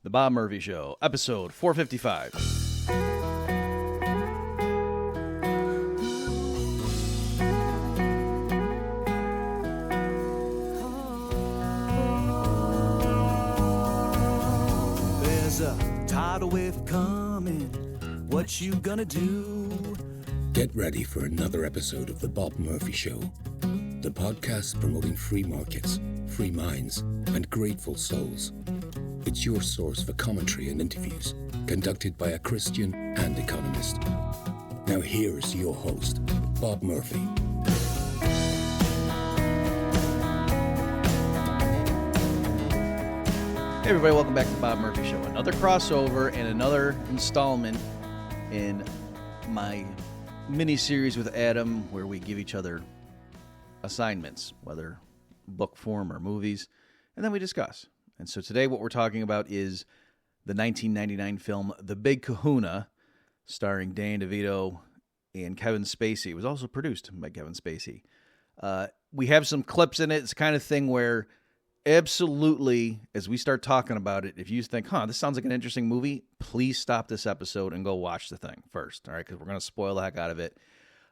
The Bob Murphy Show, episode 455. There's a tidal wave coming. What you gonna do? Get ready for another episode of The Bob Murphy Show, the podcast promoting free markets, free minds, and grateful souls. It's your source for commentary and interviews, conducted by a Christian and economist. Now here's your host, Bob Murphy. Hey everybody, welcome back to the Bob Murphy Show. Another crossover and another installment in my mini-series with Adam where we give each other assignments, whether book form or movies, and then we discuss. And so today what we're talking about is the 1999 film The Big Kahuna, starring Danny DeVito and Kevin Spacey. It was also produced by Kevin Spacey. We have some clips in it. It's the kind of thing where absolutely, as we start talking about it, if you think, this sounds like an interesting movie, please stop this episode and go watch the thing first, all right? Because we're going to spoil the heck out of it.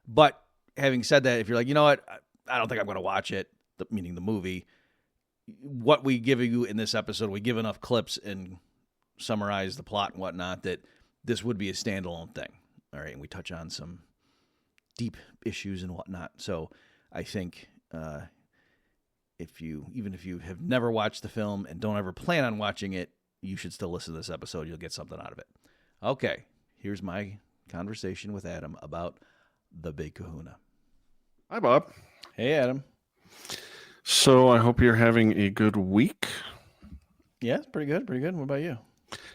But having said that, if you're like, you know what, I don't think I'm going to watch it, meaning the movie, what we give you in this episode, we give enough clips and summarize the plot and whatnot that this would be a standalone thing, all right? And we touch on some deep issues and whatnot. So I think even if you have never watched the film and don't ever plan on watching it, you should still listen to this episode. You'll get something out of it. Okay, here's my conversation with Adam about The Big Kahuna. Hi, Bob. Hey, Adam. So I hope you're having a good week. Yeah, pretty good. What about you?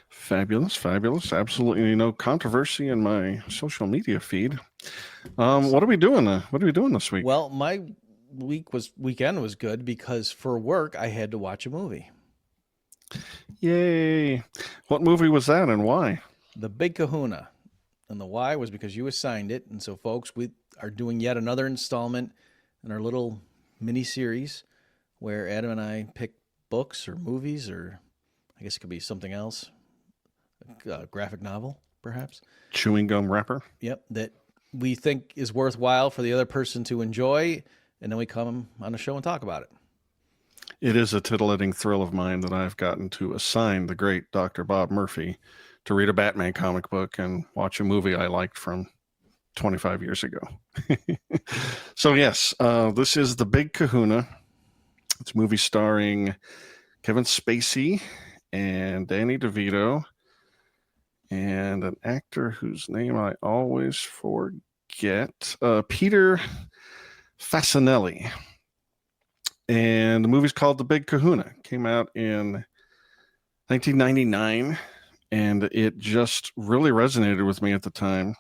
Fabulous. Absolutely no controversy in my social media feed. What are we doing? What are we doing this week? Well, my weekend was good because for work I had to watch a movie. Yay! What movie was that and why? The Big Kahuna, and the why was because you assigned it. And so, folks, we are doing yet another installment in our little mini series where Adam and I pick books or movies, or I guess it could be something else, a graphic novel, perhaps. Chewing gum wrapper. Yep, that we think is worthwhile for the other person to enjoy, and then we come on the show and talk about it. It is a titillating thrill of mine that I've gotten to assign the great Dr. Bob Murphy to read a Batman comic book and watch a movie I liked from 25 years ago. So yes, this is The Big Kahuna. It's a movie starring Kevin Spacey and Danny DeVito and an actor whose name I always forget, Peter Facinelli. And the movie's called The Big Kahuna. It came out in 1999, and it just really resonated with me at the time.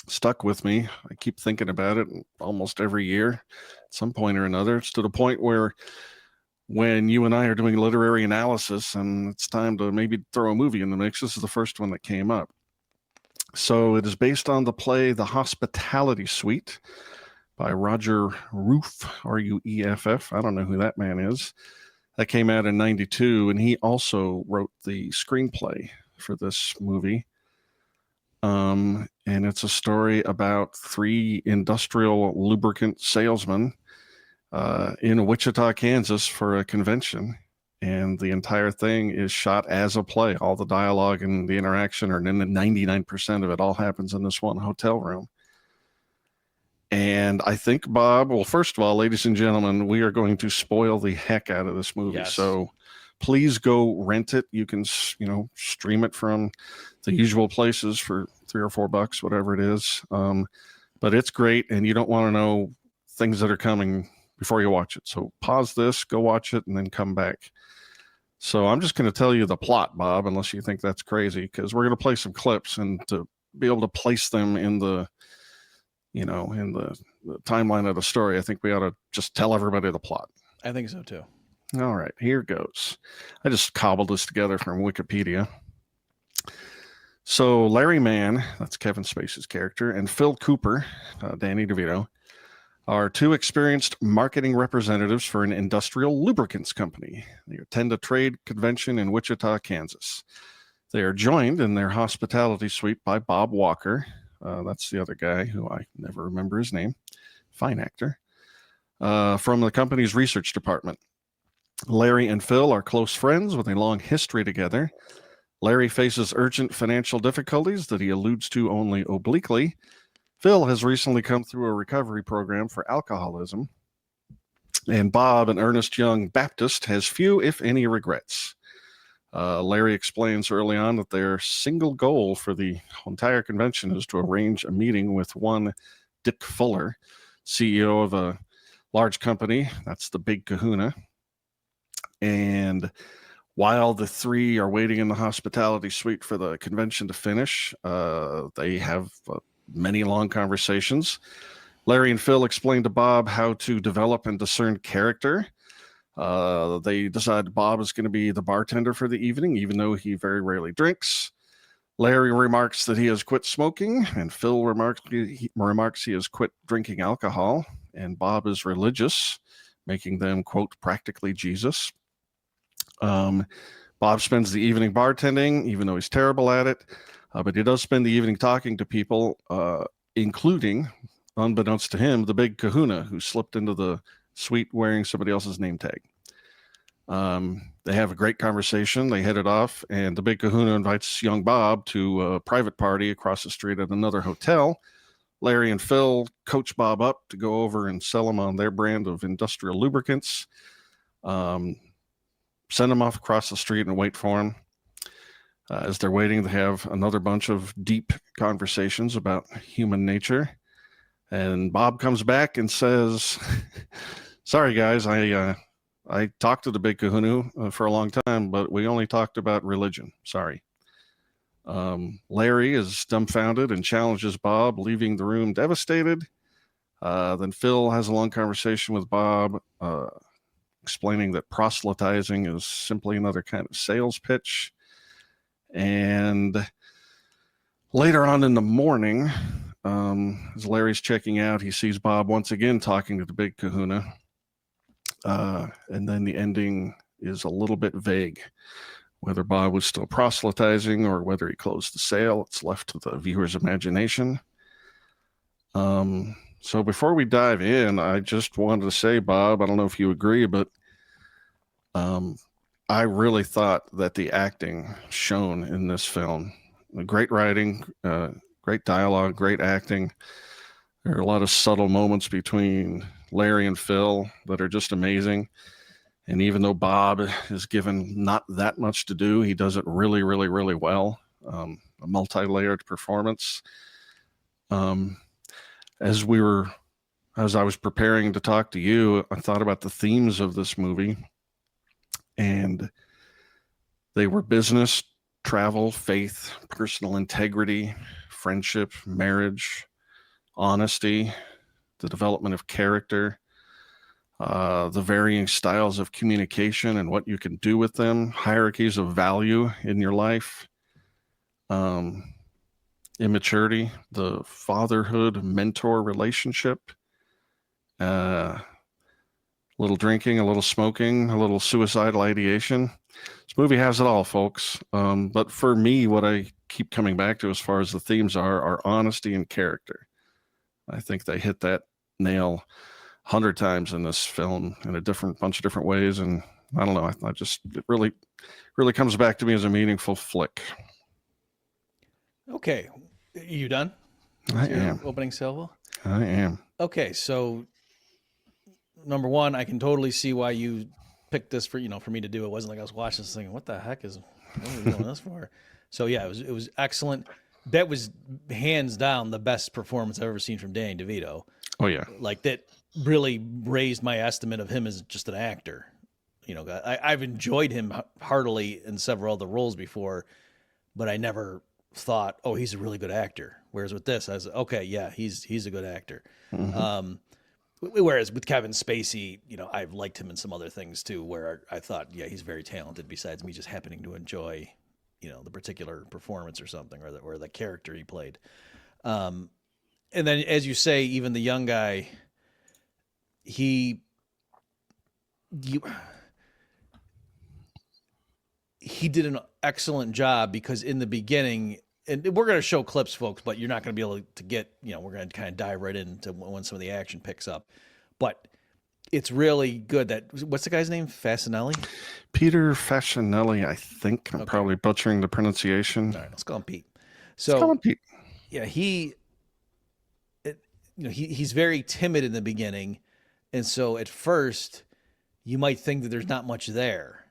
Stuck with me. I keep thinking about it almost every year at some point or another. It's to the point where when you and I are doing literary analysis and it's time to maybe throw a movie in the mix, this is the first one that came up. So it is based on the play The Hospitality Suite by Roger Rueff, R-U-E-F-F. I don't know who that man is. That came out in 92, and he also wrote the screenplay for this movie. And it's a story about three industrial lubricant salesmen in Wichita, Kansas for a convention. And the entire thing is shot as a play. All the dialogue and the interaction, and then 99% of it all happens in this one hotel room. And I think, Bob, well, first of all, ladies and gentlemen, we are going to spoil the heck out of this movie. Yes. So please go rent it. You can, stream it from the usual places for $3 or $4, whatever it is. But it's great, and you don't want to know things that are coming before you watch it. So pause this, go watch it, and then come back. So I'm just going to tell you the plot, Bob, unless you think that's crazy, because we're going to play some clips, and to be able to place them in the timeline of the story, I think we ought to just tell everybody the plot. I think so too. All right, here goes. I just cobbled this together from Wikipedia. So Larry Mann, that's Kevin Spacey's character, and Phil Cooper, Danny DeVito, are two experienced marketing representatives for an industrial lubricants company. They attend a trade convention in Wichita, Kansas. They are joined in their hospitality suite by Bob Walker. That's the other guy who I never remember his name. Fine actor. From the company's research department. Larry and Phil are close friends with a long history together. Larry faces urgent financial difficulties that he alludes to only obliquely. Phil has recently come through a recovery program for alcoholism. And Bob, an earnest young Baptist, has few, if any, regrets. Larry explains early on that their single goal for the entire convention is to arrange a meeting with one Dick Fuller, CEO of a large company. That's the Big Kahuna. And while the three are waiting in the hospitality suite for the convention to finish, they have many long conversations. Larry and Phil explain to Bob how to develop and discern character. They decide Bob is going to be the bartender for the evening, even though he very rarely drinks. Larry remarks that he has quit smoking, and Phil remarks he has quit drinking alcohol, and Bob is religious, making them, quote, practically Jesus. Bob spends the evening bartending, even though he's terrible at it, but he does spend the evening talking to people, including, unbeknownst to him, the Big Kahuna, who slipped into the suite wearing somebody else's name tag. They have a great conversation. They hit it off, and the Big Kahuna invites young Bob to a private party across the street at another hotel. Larry and Phil coach Bob up to go over and sell him on their brand of industrial lubricants. Send him off across the street and wait for him. As they're waiting, they have another bunch of deep conversations about human nature. And Bob comes back and says, sorry, guys, I talked to the Big Kahuna for a long time, but we only talked about religion. Sorry. Larry is dumbfounded and challenges Bob, leaving the room devastated. Then Phil has a long conversation with Bob, explaining that proselytizing is simply another kind of sales pitch. And later on in the morning, as Larry's checking out, he sees Bob once again talking to the Big Kahuna. And then the ending is a little bit vague. Whether Bob was still proselytizing or whether he closed the sale, it's left to the viewer's imagination. So before we dive in, I just wanted to say, Bob, I don't know if you agree, but I really thought that the acting shown in this film, great writing, great dialogue, great acting. There are a lot of subtle moments between Larry and Phil that are just amazing. And even though Bob is given not that much to do, he does it really, really, really well. A multi-layered performance. As I was preparing to talk to you, I thought about the themes of this movie. And they were business, travel, faith, personal integrity, friendship, marriage, honesty, the development of character, the varying styles of communication and what you can do with them, hierarchies of value in your life, immaturity, the fatherhood mentor relationship, a little drinking, a little smoking, a little suicidal ideation. This movie has it all, folks. But for me, what I keep coming back to as far as the themes are honesty and character. I think they hit that nail 100 times in this film in a bunch of different ways. And I don't know, it really comes back to me as a meaningful flick. Okay. You done? I am. Opening salvo? I am. Okay. So number one, I can totally see why you picked this for me to do. It wasn't like I was watching this thinking, what are we doing this for? So yeah, it was excellent. That was hands down the best performance I've ever seen from Danny DeVito. Oh yeah. Like that really raised my estimate of him as just an actor. I've enjoyed him heartily in several other roles before, but I never thought, oh, he's a really good actor. Whereas with this, I was okay, yeah, he's a good actor. Mm-hmm. Whereas with Kevin Spacey, I've liked him in some other things too, where I thought, yeah, he's very talented. Besides me just happening to enjoy, the particular performance or something, or the character he played. And then, as you say, even the young guy, he did an excellent job, because in the beginning, and we're going to show clips, folks, but you're not going to be able to get, we're going to kind of dive right into when some of the action picks up. But it's really good that, what's the guy's name? Fasinelli? Peter Fasinelli, I think. I'm probably butchering the pronunciation. All right, let's call him Pete. So, let's call him Pete. Yeah, he's very timid in the beginning. And so at first, you might think that there's not much there.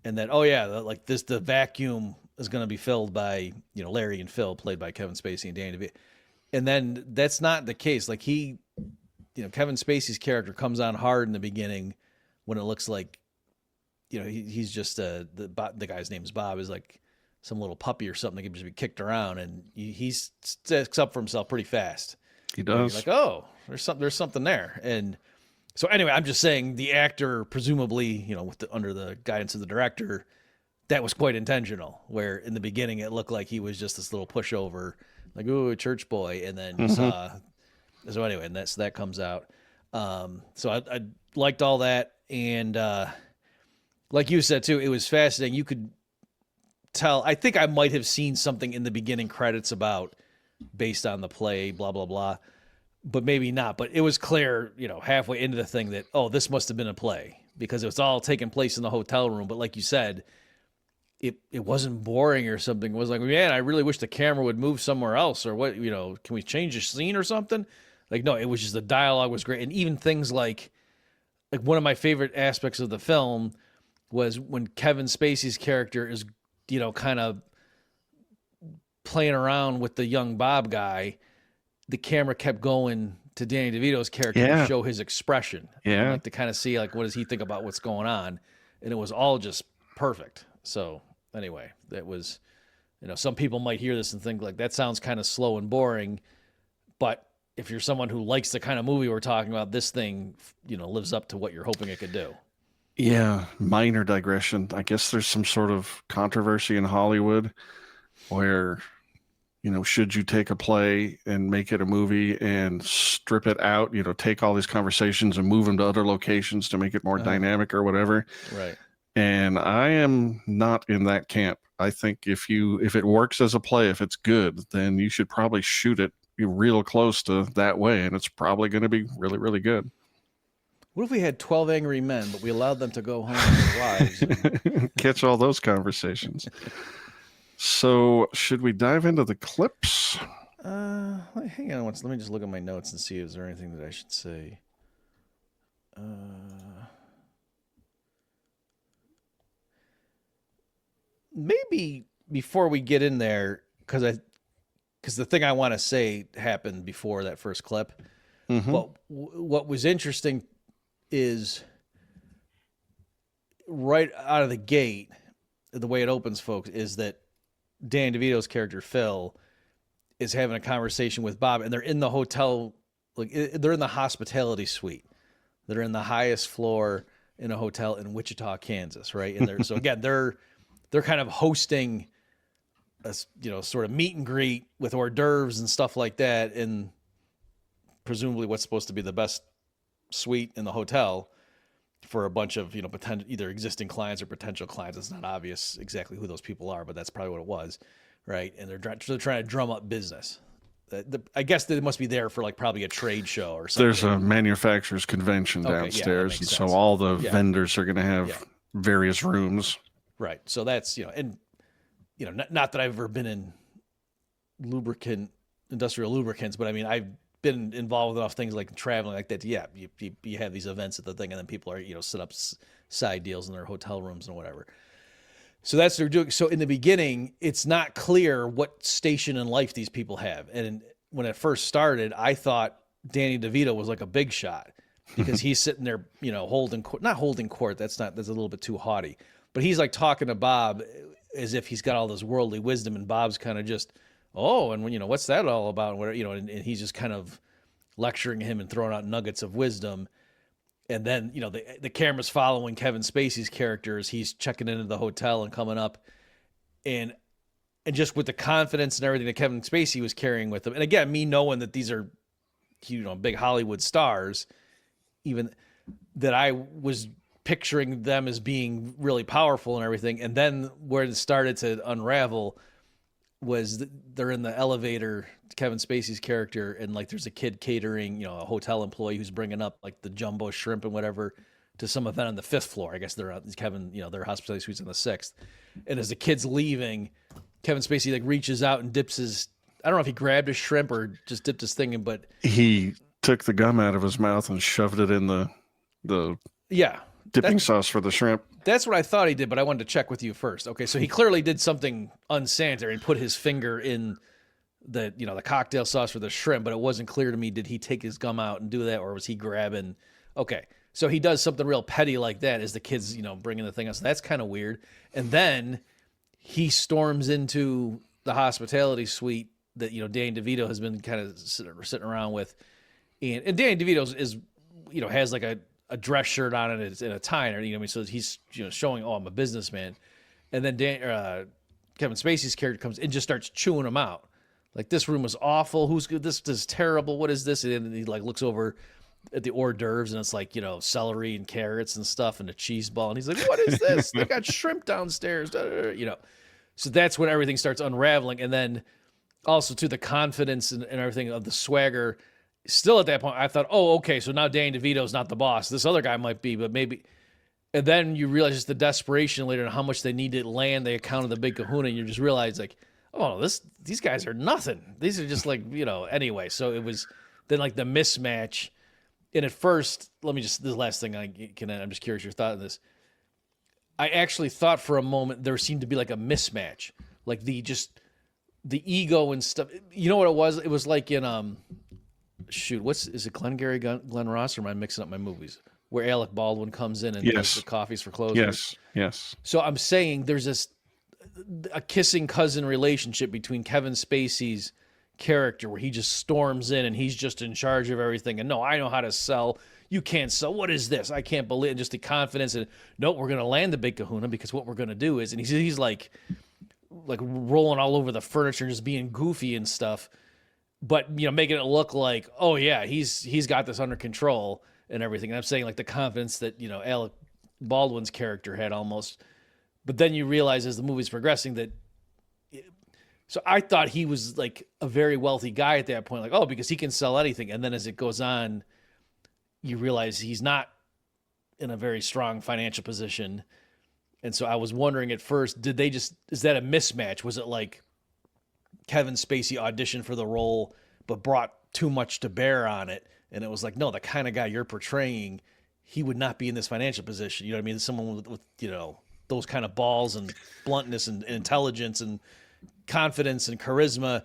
And that, like the vacuum is going to be filled by, Larry and Phil, played by Kevin Spacey and Danny DeVito. And then that's not the case. Like Kevin Spacey's character comes on hard in the beginning when it looks like, he's just, the guy's name is Bob, is like some little puppy or something that can just be kicked around, and he sticks up for himself pretty fast. He does. Like, oh, there's something there. And so anyway, I'm just saying the actor, presumably, under the guidance of the director, that was quite intentional, where in the beginning it looked like he was just this little pushover, like, ooh, a church boy. And then you saw, so anyway, and that comes out. So I liked all that. And like you said too, it was fascinating. You could tell, I think I might have seen something in the beginning credits about based on the play, blah, blah, blah, but maybe not. But it was clear, halfway into the thing that, oh, this must have been a play, because it was all taking place in the hotel room. But like you said, it wasn't boring or something. It was like, man, I really wish the camera would move somewhere else, or what, can we change the scene or something? Like, no, it was just the dialogue was great. And even things like one of my favorite aspects of the film was when Kevin Spacey's character is, kind of playing around with the young Bob guy, the camera kept going to Danny DeVito's character to show his expression. Yeah. Like to kind of see, like, what does he think about what's going on? And it was all just perfect. So anyway, that was, some people might hear this and think like, that sounds kind of slow and boring. But if you're someone who likes the kind of movie we're talking about, this thing, lives up to what you're hoping it could do. Yeah. Minor digression. I guess there's some sort of controversy in Hollywood where, should you take a play and make it a movie and strip it out, take all these conversations and move them to other locations to make it more dynamic or whatever. Right. And I am not in that camp. I think if it works as a play, if it's good, then you should probably shoot it real close to that way, and it's probably going to be really, really good. What if we had 12 angry men, but we allowed them to go home with their wives? And... Catch all those conversations. So should we dive into the clips? Hang on once. Let me just look at my notes and see if there's anything that I should say. Maybe before we get in there, because the thing I want to say happened before that first clip. Mm-hmm. But what was interesting is right out of the gate, the way it opens, folks, is that Dan DeVito's character, Phil, is having a conversation with Bob, and they're in the hotel, like they're in the hospitality suite. They're in the highest floor in a hotel in Wichita, Kansas, right? And they're, so again, they're kind of hosting a, sort of meet and greet with hors d'oeuvres and stuff like that, in presumably what's supposed to be the best suite in the hotel for a bunch of, potential, either existing clients or potential clients. It's not obvious exactly who those people are, but that's probably what it was, right? And they're trying to drum up business. I guess they must be there for like probably a trade show or something. There's a manufacturers convention downstairs, and so all the vendors are going to have various rooms. Right. So that's, not that I've ever been in industrial lubricants, but I mean, I've been involved with enough things like traveling like that. Yeah, you have these events at the thing, and then people are, set up side deals in their hotel rooms and whatever. So that's what they're doing. So in the beginning, it's not clear what station in life these people have. And when it first started, I thought Danny DeVito was like a big shot, because he's sitting there, not holding court. That's a little bit too haughty, but he's like talking to Bob as if he's got all this worldly wisdom, and Bob's kind of just, and what's that all about? And he's just kind of lecturing him and throwing out nuggets of wisdom. And then, the camera's following Kevin Spacey's character as he's checking into the hotel and coming up, and just with the confidence and everything that Kevin Spacey was carrying with him. And again, me knowing that these are, big Hollywood stars, even that I was picturing them as being really powerful and everything. And then where it started to unravel was they're in the elevator, Kevin Spacey's character, and like there's a kid catering, a hotel employee who's bringing up like the jumbo shrimp and whatever to some event on the 5th floor. I guess they're Kevin, their hospitality suite's on the 6th. And as the kid's leaving, Kevin Spacey like reaches out and dips his, I don't know if he grabbed his shrimp or just dipped his thing in, but he took the gum out of his mouth and shoved it in the dipping sauce for the shrimp. That's what I thought he did, but I wanted to check with you first. Okay, so he clearly did something unsanitary and put his finger in the cocktail sauce for the shrimp, but it wasn't clear to me, did he take his gum out and do that, or was he grabbing? Okay, so he does something real petty like that as the kid's, bringing the thing up. So that's kind of weird. And then he storms into the hospitality suite that, Danny DeVito has been kind of sitting around with. And Danny DeVito is has like a dress shirt on and it's in a tie, and everything. So he's showing, I'm a businessman, and then Kevin Spacey's character comes and just starts chewing him out, like, this room was awful. Who's good? This is terrible. What is this? And then he like looks over at the hors d'oeuvres and it's like celery and carrots and stuff and a cheese ball, and he's like, what is this? They got shrimp downstairs. So that's when everything starts unraveling, and then also to the confidence and everything of the swagger. Still at that point, I thought, okay, so now Danny DeVito's not the boss. This other guy might be, but maybe. And then you realize just the desperation later and how much they need to land the account of the big Kahuna, and you just realize, like, these guys are nothing. These are just like, anyway. So it was then like the mismatch. And at first, this last thing I'm just curious your thought on this. I actually thought for a moment there seemed to be like a mismatch, like the ego and stuff. You know what it was? It was like in is it Glengarry Glen Ross, or am I mixing up my movies? Where Alec Baldwin comes in and does the coffees for closers. Yes. So I'm saying there's a kissing cousin relationship between Kevin Spacey's character where he just storms in and he's just in charge of everything. And no, I know how to sell. You can't sell. What is this? I can't believe it. And just the confidence and no, we're going to land the big Kahuna because what we're going to do is, and he's like rolling all over the furniture and just being goofy and stuff. But, making it look like, oh, yeah, he's got this under control and everything. And I'm saying, like, the confidence that, Alec Baldwin's character had almost. But then you realize as the movie's progressing that. So I thought he was, like, a very wealthy guy at that point. Like, because he can sell anything. And then as it goes on, you realize he's not in a very strong financial position. And so I was wondering at first, is that a mismatch? Was it like Kevin Spacey auditioned for the role, but brought too much to bear on it? And it was like, no, the kind of guy you're portraying, he would not be in this financial position. You know what I mean? Someone with those kind of balls and bluntness and intelligence and confidence and charisma.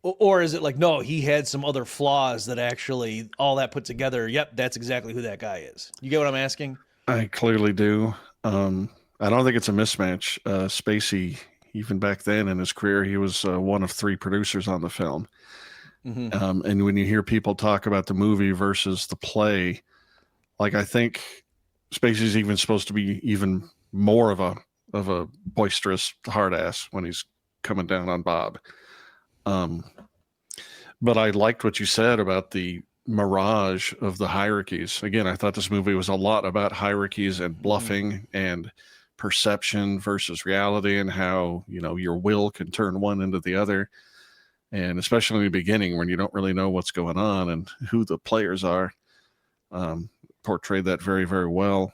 Or is it like, no, he had some other flaws that actually all that put together. Yep. That's exactly who that guy is. You get what I'm asking? I clearly do. I don't think it's a mismatch. Spacey, even back then in his career, he was one of 3 producers on the film. Mm-hmm. And when you hear people talk about the movie versus the play, like, I think Spacey's even supposed to be even more of a boisterous hard ass when he's coming down on Bob. But I liked what you said about the mirage of the hierarchies. Again, I thought this movie was a lot about hierarchies and bluffing and perception versus reality, and how your will can turn one into the other, and especially in the beginning when you don't really know what's going on and who the players are. Portrayed that very, very well.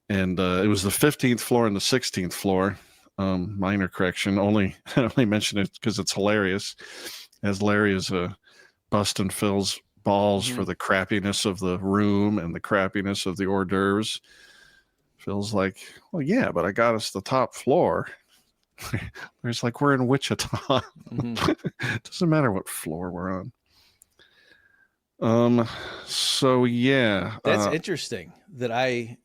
And it was the 15th floor and the 16th floor. Minor correction, I only mention it because it's hilarious, as Larry is busting Phil's balls for the crappiness of the room and the crappiness of the hors d'oeuvres. Phil's like, well, yeah, but I got us the top floor. There's like, we're in Wichita. Mm-hmm. Doesn't matter what floor we're on. So yeah. That's interesting that I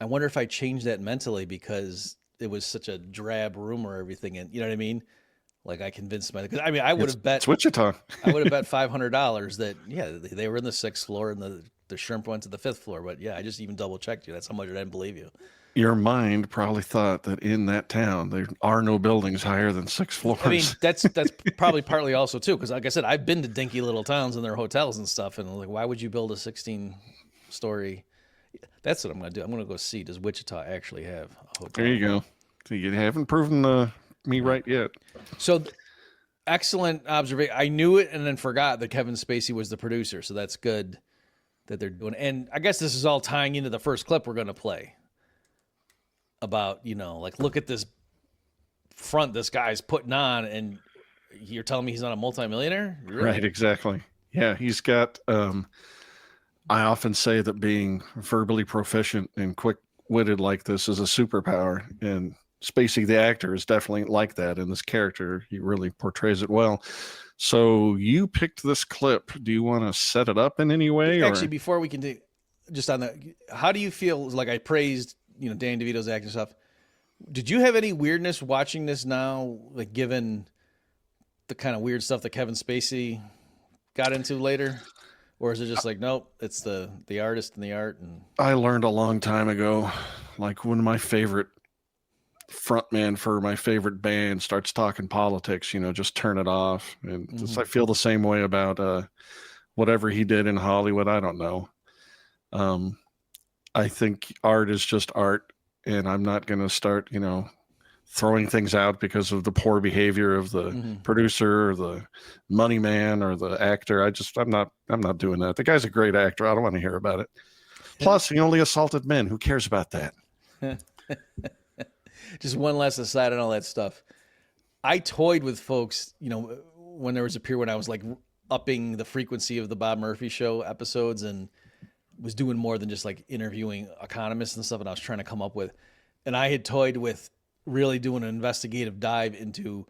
wonder if I changed that mentally because it was such a drab room or everything. And you know what I mean? Like, I convinced myself, because I would have bet it's Wichita. I would have bet $500 that, yeah, they were in the 6th floor and the shrimp went to the 5th floor. But yeah, I just even double checked you. That's how much I didn't believe you. Your mind probably thought that in that town there are no buildings higher than 6 floors. I mean, that's probably partly also too, because like I said, I've been to dinky little towns and their hotels and stuff, and like, why would you build a 16 story. That's what I'm going to do. I'm going to go see, does Wichita actually have a hotel? There you go. So you haven't proven me right yet. So excellent observation. I knew it and then forgot that Kevin Spacey was the producer. So that's good that they're doing. And I guess this is all tying into the first clip we're going to play about, like, look at this front this guy's putting on, and you're telling me he's not a multimillionaire? Really? Right, exactly. Yeah, he's got, I often say that being verbally proficient and quick-witted like this is a superpower, and Spacey, the actor, is definitely like that in this character. He really portrays it well. So you picked this clip. Do you want to set it up in any way? Actually, before we can do, just on that, how do you feel? Like, I praised, Dan DeVito's acting stuff. Did you have any weirdness watching this now, like, given the kind of weird stuff that Kevin Spacey got into later? Or is it just like, nope, it's the artist and the art? And I learned a long time ago, like, when my favorite frontman for my favorite band starts talking politics, just turn it off. And I feel the same way about whatever he did in Hollywood. I don't know. I think art is just art, and I'm not going to start, throwing things out because of the poor behavior of the producer or the money man or the actor. I'm not doing that. The guy's a great actor. I don't want to hear about it. Plus, he only assaulted men. Who cares about that? Just one last aside on all that stuff. I toyed with folks, when there was a period when I was like upping the frequency of the Bob Murphy Show episodes and was doing more than just like interviewing economists and stuff. And I was trying to come up with, and I had toyed with really doing an investigative dive into,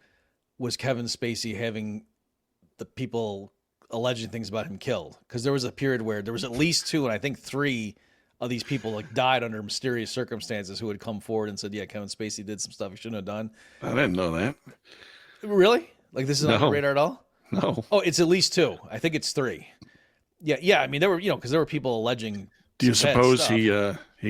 was Kevin Spacey having the people alleging things about him killed? Because there was a period where there was at least 2, and I think 3 of these people like died under mysterious circumstances, who had come forward and said, yeah, Kevin Spacey did some stuff he shouldn't have done. I didn't know that. Really? Like, this is on the radar at all? No. Oh, it's at least 2. I think it's 3. Yeah. I mean, there were, because there were people alleging. Do you suppose he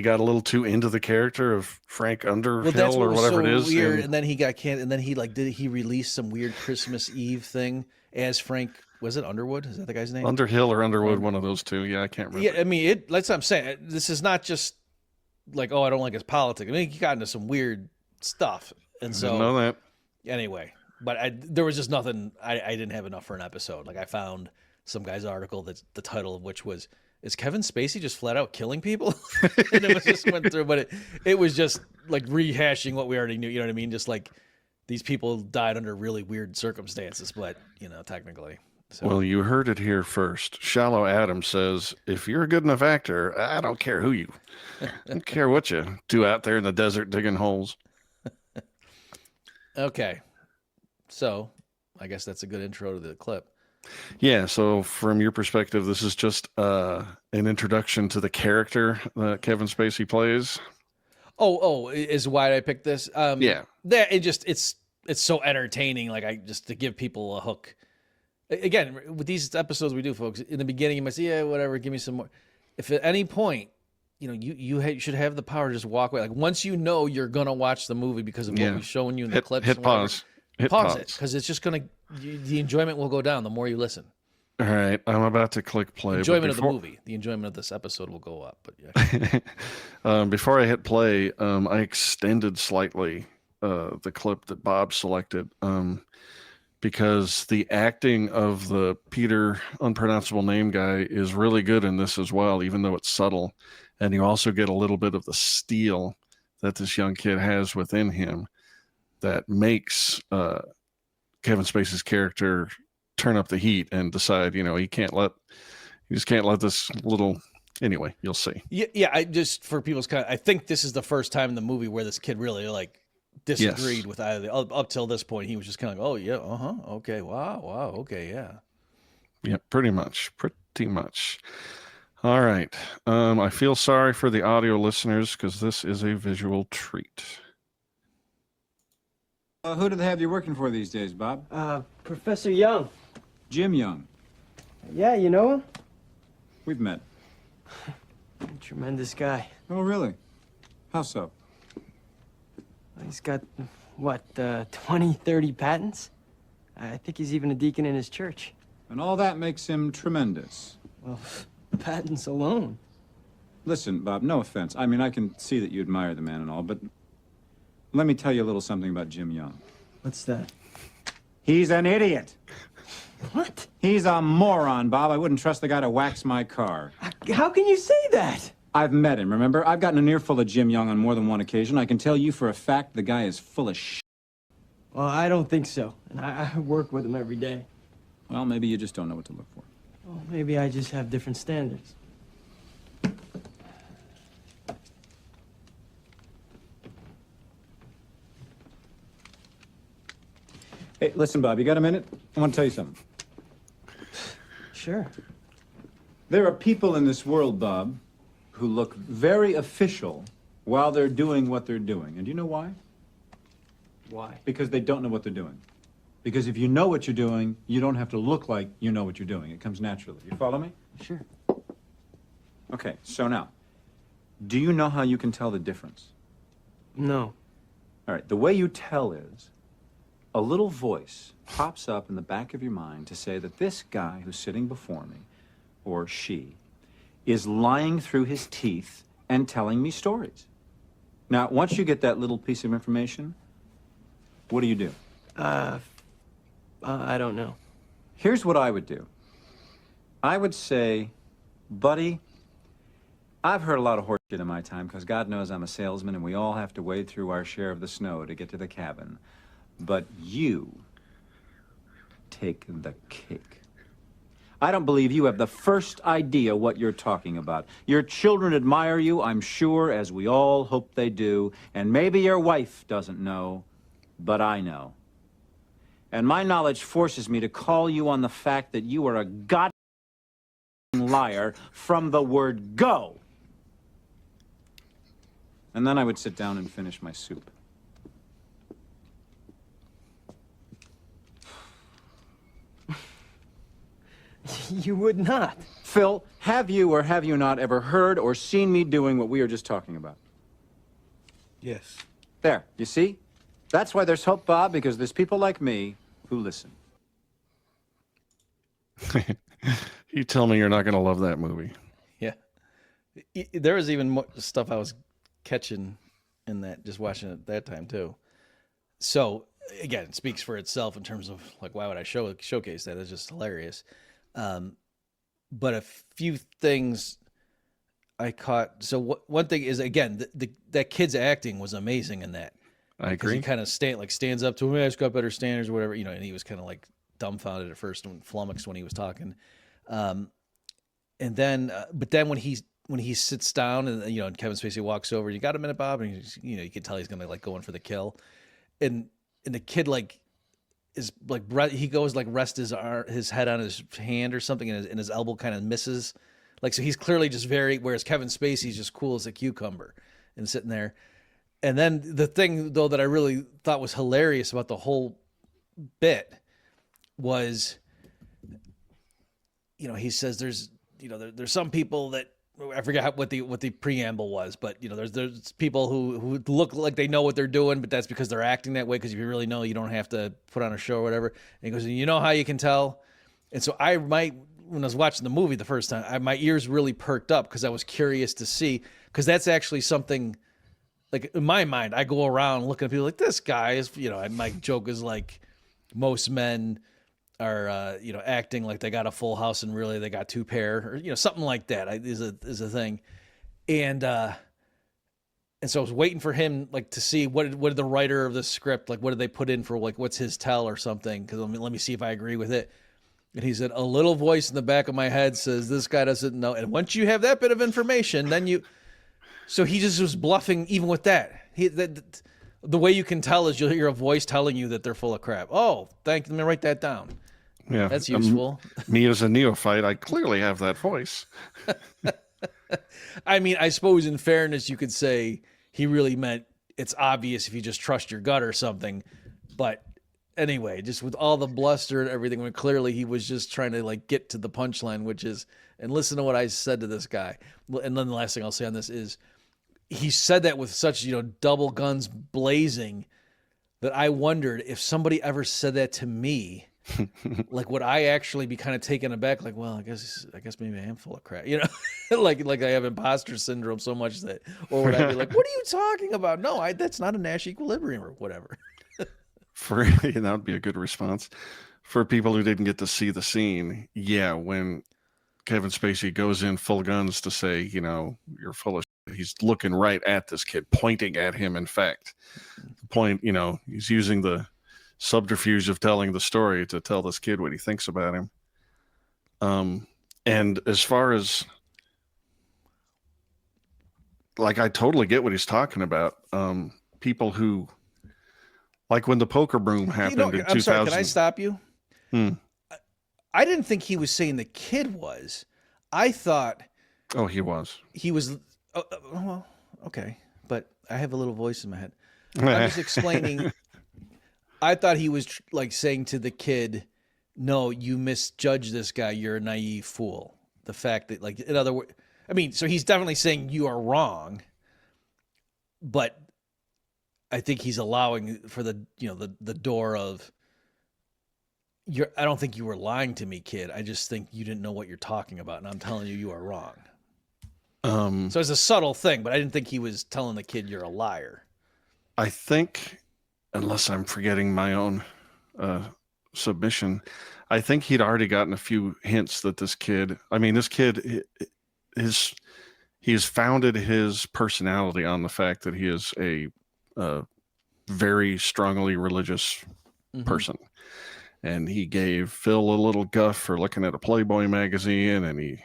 got a little too into the character of Frank Underhill or whatever it is? Weird. And then he got canned. And then he released some weird Christmas Eve thing as Frank. Was it Underwood? Is that the guy's name? Underhill or Underwood, one of those two. Yeah, I can't remember. Yeah, I mean, that's what I'm saying. This is not just like, oh, I don't like his politics. I mean, he got into some weird stuff. And so, didn't know that. Anyway, but there was just nothing. I didn't have enough for an episode. Like, I found some guy's article that the title of which was, is Kevin Spacey just flat out killing people? And it was just went through, but it was just like rehashing what we already knew. You know what I mean? Just like these people died under really weird circumstances, but technically. So. Well, you heard it here first. Shallow Adam says, if you're a good enough actor, I don't care I don't care what you do out there in the desert digging holes. Okay. So I guess that's a good intro to the clip. Yeah. So from your perspective, this is just an introduction to the character that Kevin Spacey plays. Oh, is why I picked this. Yeah. That it's so entertaining. Like, to give people a hook. Again, with these episodes we do, folks, in the beginning you might say, yeah, whatever, give me some more. If at any point, you should have the power to just walk away. Like, once you're going to watch the movie because of what we've shown you in the clips. Hit pause. Pause it, because it's just going to, the enjoyment will go down the more you listen. All right, I'm about to click play. Enjoyment of the movie. The enjoyment of this episode will go up. But yeah. Before I hit play, I extended slightly the clip that Bob selected. Because the acting of the Peter unpronounceable name guy is really good in this as well, even though it's subtle. And you also get a little bit of the steel that this young kid has within him that makes Kevin Spacey's character turn up the heat and decide, he just can't let this little. Anyway, you'll see. Yeah. I just, for people's I think this is the first time in the movie where this kid really disagreed with either. Up till this point, he was just kind of like, oh yeah, okay, wow, okay, yeah. Yeah, pretty much. All right. I feel sorry for the audio listeners because this is a visual treat. Who do they have you working for these days, Bob? Professor Young. Jim Young. Yeah, you know him? We've met. Tremendous guy. Oh, really? How so? He's got, 20, 30 patents? I think he's even a deacon in his church. And all that makes him tremendous. Well, patents alone. Listen, Bob, no offense. I mean, I can see that you admire the man and all, but let me tell you a little something about Jim Young. What's that? He's an idiot. What? He's a moron, Bob. I wouldn't trust the guy to wax my car. How can you say that? I've met him, remember? I've gotten an earful of Jim Young on more than one occasion. I can tell you for a fact the guy is full of shit. Well, I don't think so. And I work with him every day. Well, maybe you just don't know what to look for. Well, maybe I just have different standards. Hey, listen, Bob, you got a minute? I want to tell you something. Sure. There are people in this world, Bob, who look very official while they're doing what they're doing. And do you know why? Why? Because they don't know what they're doing. Because if you know what you're doing, you don't have to look like you know what you're doing. It comes naturally. You follow me? Sure. Okay, so now, do you know how you can tell the difference? No. All right, the way you tell is a little voice pops up in the back of your mind to say that this guy who's sitting before me, or she, is lying through his teeth and telling me stories. Now, once you get that little piece of information, what do? I don't know. Here's what I would do. I would say, buddy, I've heard a lot of horse shit in my time because God knows I'm a salesman and we all have to wade through our share of the snow to get to the cabin. But you take the cake. I don't believe you have the first idea what you're talking about. Your children admire you, I'm sure, as we all hope they do. And maybe your wife doesn't know, but I know. And my knowledge forces me to call you on the fact that you are a goddamn liar from the word go. And then I would sit down and finish my soup. You would not. Phil, have you or have you not ever heard or seen me doing what we are just talking about? Yes. There, you see? That's why there's hope, Bob, because there's people like me who listen. You tell me you're not going to love that movie. Yeah. There was even more stuff I was catching in that, just watching it that time too. So again, it speaks for itself in terms of like, why would I showcase that? It's just hilarious. But a few things I caught. So one thing is, again, that kid's acting was amazing in that. I agree. He kind of stands up to him. I just got better standards or whatever, and he was kind of like dumbfounded at first and flummoxed when he was talking. And then, but then when he sits down and, and Kevin Spacey walks over, you got a minute, Bob? And he's, you can tell he's going to like go in for the kill. And the kid like is like, he goes like rest his head on his hand or something, and his elbow kind of misses. Like, so he's clearly just whereas Kevin Spacey's just cool as a cucumber and sitting there. And then the thing, though, that I really thought was hilarious about the whole bit was, he says there's some people that, I forget what the preamble was, but there's people who look like they know what they're doing, but that's because they're acting that way. Because if you really know, you don't have to put on a show or whatever. And he goes, you know how you can tell? And so when I was watching the movie the first time, my ears really perked up because I was curious to see, because that's actually something. Like in my mind, I go around looking at people like, this guy is, and my joke is like, most men are, acting like they got a full house and really they got two pair, or something like that is a thing, and so I was waiting for him like to see what did the writer of the script, like what did they put in for, like what's his tell or something, because let me see if I agree with it. And he said, a little voice in the back of my head says this guy doesn't know, and once you have that bit of information, then you. So he just was bluffing even with that. The way you can tell is you'll hear a voice telling you that they're full of crap. Oh, let me write that down. Yeah, that's useful. Me as a neophyte, I clearly have that voice. I mean, I suppose in fairness, you could say he really meant it's obvious if you just trust your gut or something. But anyway, just with all the bluster and everything, when clearly he was just trying to like get to the punchline, which is, and listen to what I said to this guy. And then the last thing I'll say on this is, he said that with such, double guns blazing, that I wondered if somebody ever said that to me, like would I actually be kind of taken aback? Like, well, I guess maybe I am full of crap, you know, like I have imposter syndrome so much that, or would I be like, what are you talking about? No, that's not a Nash equilibrium or whatever. That would be a good response. For people who didn't get to see the scene, yeah, when Kevin Spacey goes in full guns to say, you know, you're full of shit, he's looking right at this kid, pointing at him. In fact, the point, you know, he's using the subterfuge of telling the story to tell this kid what he thinks about him. And as far as, like, I totally get what he's talking about. People who, like when the poker boom happened in 2000. I'm sorry, can I stop you? Hmm. I didn't think he was saying the kid was. I thought. Oh, he was. He was. Well, okay, but I have a little voice in my head. I was explaining. I thought he was like saying to the kid, "No, you misjudge this guy. You're a naive fool." The fact that, like, in other words, I mean, so he's definitely saying you are wrong, but I think he's allowing for the, you know, the door of. I don't think you were lying to me, kid. I just think you didn't know what you're talking about, and I'm telling you, you are wrong. So it's a subtle thing, but I didn't think he was telling the kid you're a liar. I think, unless I'm forgetting my own submission, I think he'd already gotten a few hints that this kid he has founded his personality on the fact that he is a very strongly religious person. And he gave Phil a little guff for looking at a Playboy magazine, and he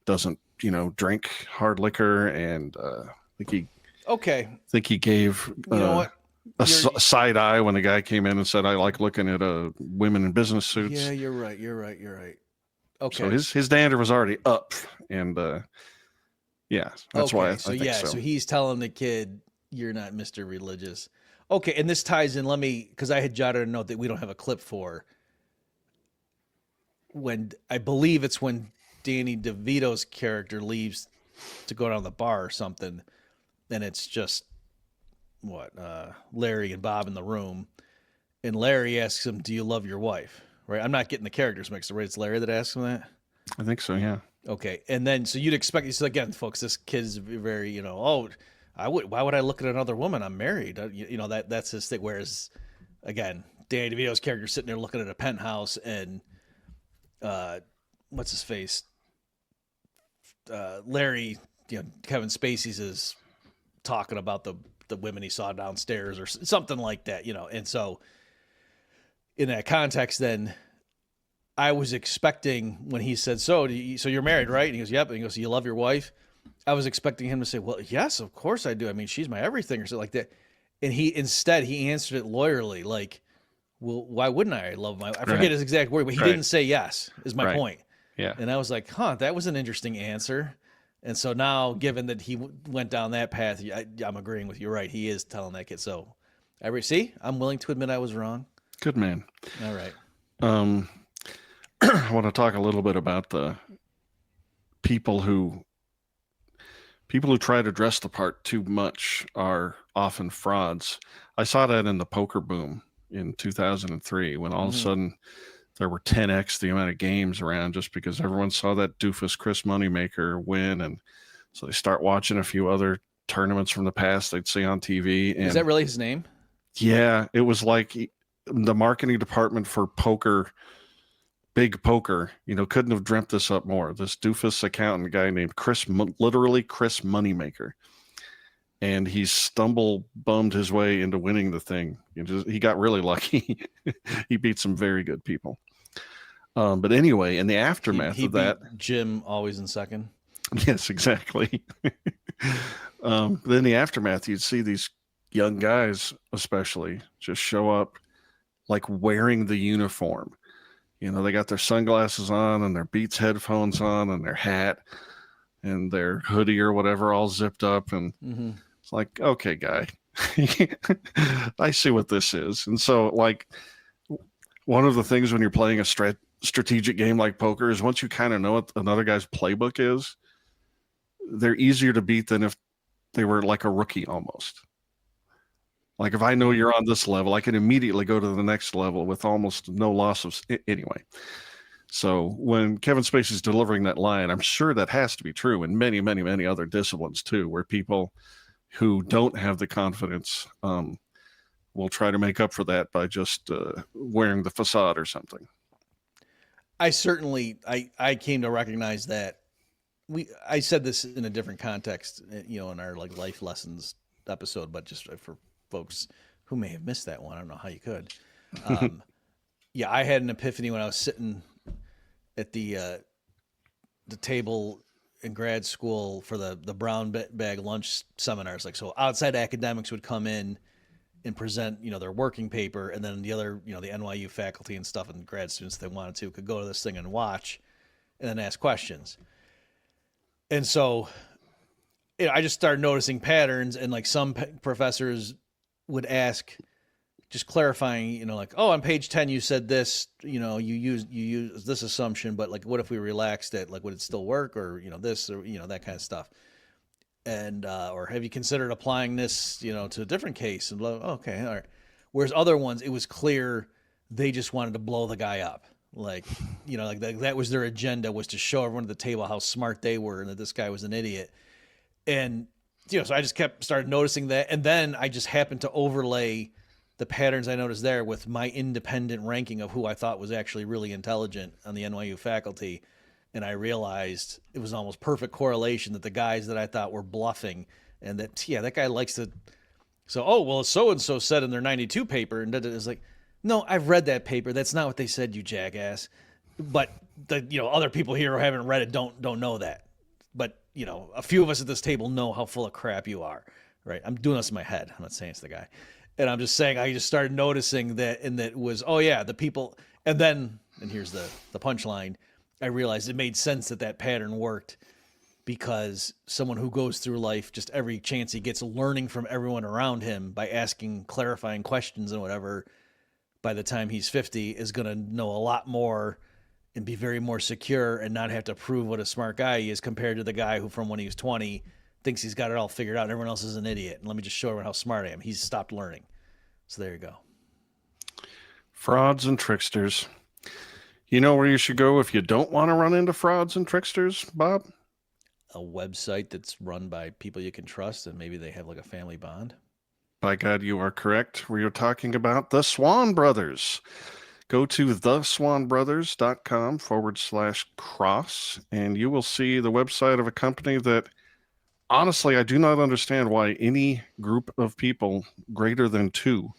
doesn't, you know, drink hard liquor. And I think he gave You know what? a side eye when the guy came in and said, "I like looking at women in business suits." Yeah, you're right. Okay. So his dander was already up, and yeah, that's why I think so. So he's telling the kid, "You're not Mr. Religious." Okay, and this ties in. Because I had jotted a note that we don't have a clip for. When I believe it's when Danny DeVito's character leaves to go down to the bar or something, and it's just Larry and Bob in the room, and Larry asks him, "Do you love your wife?" Right? I'm not getting the characters mixed up. Right? It's Larry that asks him that. I think so. Yeah. Okay, and then so you'd expect. So again, folks, this kid's very, you know, why would I look at another woman? I'm married. You know, that's his thing. Whereas, again, Danny DeVito's character sitting there looking at a penthouse, and what's his face? Larry, you know, Kevin Spacey's is talking about the women he saw downstairs or something like that, you know. And so, in that context, then I was expecting when he said, "So you're married, right?" And he goes, "Yep." And he goes, "So you love your wife?" I was expecting him to say, "Well, yes, of course I do. I mean, she's my everything," or something like that. And he answered it lawyerly, like, "Well, why wouldn't I love my?" I forget his exact word, but he didn't say yes. Is my point. Yeah. And I was like, "Huh, that was an interesting answer." And so now, given that he went down that path, I'm agreeing with you. Right, he is telling that kid. So, I'm willing to admit I was wrong. Good man. All right. I want to talk a little bit about the people who try to dress the part too much are often frauds. I saw that in the poker boom in 2003 when all of a sudden there were 10x the amount of games around just because everyone saw that doofus Chris Moneymaker win. And so they start watching a few other tournaments from the past they'd see on TV. And is that really his name? Yeah, it was like the marketing department for poker, big poker, you know, couldn't have dreamt this up more. This doofus accountant guy named literally Chris Moneymaker. And he bummed his way into winning the thing. He got really lucky. He beat some very good people. But anyway, in the aftermath he of that, beat Jim always in second. Yes, exactly. Then in the aftermath, you'd see these young guys, especially, just show up like wearing the uniform. You know, they got their sunglasses on and their Beats headphones on and their hat and their hoodie or whatever all zipped up. And it's like, okay, guy, I see what this is. And so, like, one of the things when you're playing a strategic game like poker is once you kind of know what another guy's playbook is, they're easier to beat than if they were like a rookie almost. Like if I know you're on this level, I can immediately go to the next level with almost no loss of anyway. So when Kevin Spacey's delivering that line, I'm sure that has to be true in many, many, many other disciplines too, where people who don't have the confidence will try to make up for that by just wearing the facade or something. I certainly, I came to recognize that I said this in a different context, in our like life lessons episode, but just for folks who may have missed that one, I don't know how you could. Yeah, I had an epiphany when I was sitting at the table in grad school for the brown bag lunch seminars. Like, so outside academics would come in and present, their working paper, and then the other, the NYU faculty and stuff and grad students that wanted to could go to this thing and watch and then ask questions. And so I just started noticing patterns, and like some professors would ask, just clarifying, like, oh, on page 10, you said this, you use this assumption, but like, what if we relaxed it? Like, would it still work? Or, this, or, that kind of stuff. And, or have you considered applying this, to a different case? And okay. All right. Whereas other ones, it was clear they just wanted to blow the guy up. Like, like that was their agenda, was to show everyone at the table how smart they were and that this guy was an idiot. And, so I just started noticing that. And then I just happened to overlay the patterns I noticed there with my independent ranking of who I thought was actually really intelligent on the NYU faculty. And I realized it was almost perfect correlation that the guys that I thought were bluffing, and that, that guy likes to, so-and-so said in their 92 paper, and it's like, no, I've read that paper. That's not what they said, you jackass. But the, other people here who haven't read it don't know that. But, a few of us at this table know how full of crap you are, right? I'm doing this in my head. I'm not saying it's the guy. And I'm just saying, I just started noticing that, and that was, the people, and here's the punchline. I realized it made sense that pattern worked, because someone who goes through life just every chance he gets learning from everyone around him by asking clarifying questions and whatever, by the time he's 50 is going to know a lot more and be very more secure and not have to prove what a smart guy he is, compared to the guy who from when he was 20 thinks he's got it all figured out and everyone else is an idiot. And let me just show everyone how smart I am. He's stopped learning. So there you go. Frauds and tricksters. You know where you should go if you don't want to run into frauds and tricksters, Bob? A website that's run by people you can trust, and maybe they have like a family bond. By God, you are correct. We are talking about the Swan Brothers. Go to theswanbrothers.com/cross, and you will see the website of a company that, honestly, I do not understand why any group of people greater than 2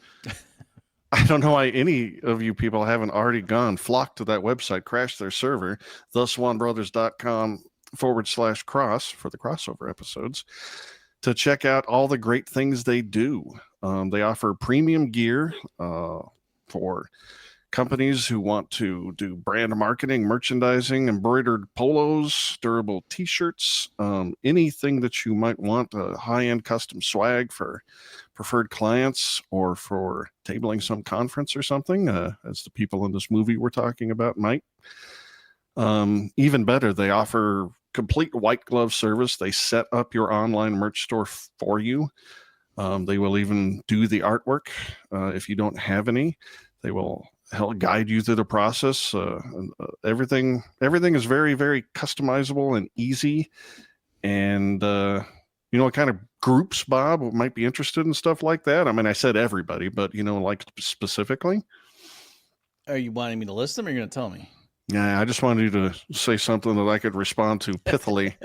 I don't know why any of you people haven't already flocked to that website, crashed their server, theswanbrothers.com/cross for the crossover episodes, to check out all the great things they do. They offer premium gear for companies who want to do brand marketing, merchandising, embroidered polos, durable t-shirts, anything that you might want, high-end custom swag for preferred clients or for tabling some conference or something, as the people in this movie we're talking about might. Even better, they offer complete white glove service. They set up your online merch store for you. They will even do the artwork if you don't have any. They will help guide you through the process. Everything is very, very customizable and easy. And what kind of groups, Bob, might be interested in stuff like that? I mean, I said everybody, but like specifically. Are you wanting me to list them, or are you going to tell me? Yeah, I just wanted you to say something that I could respond to pithily.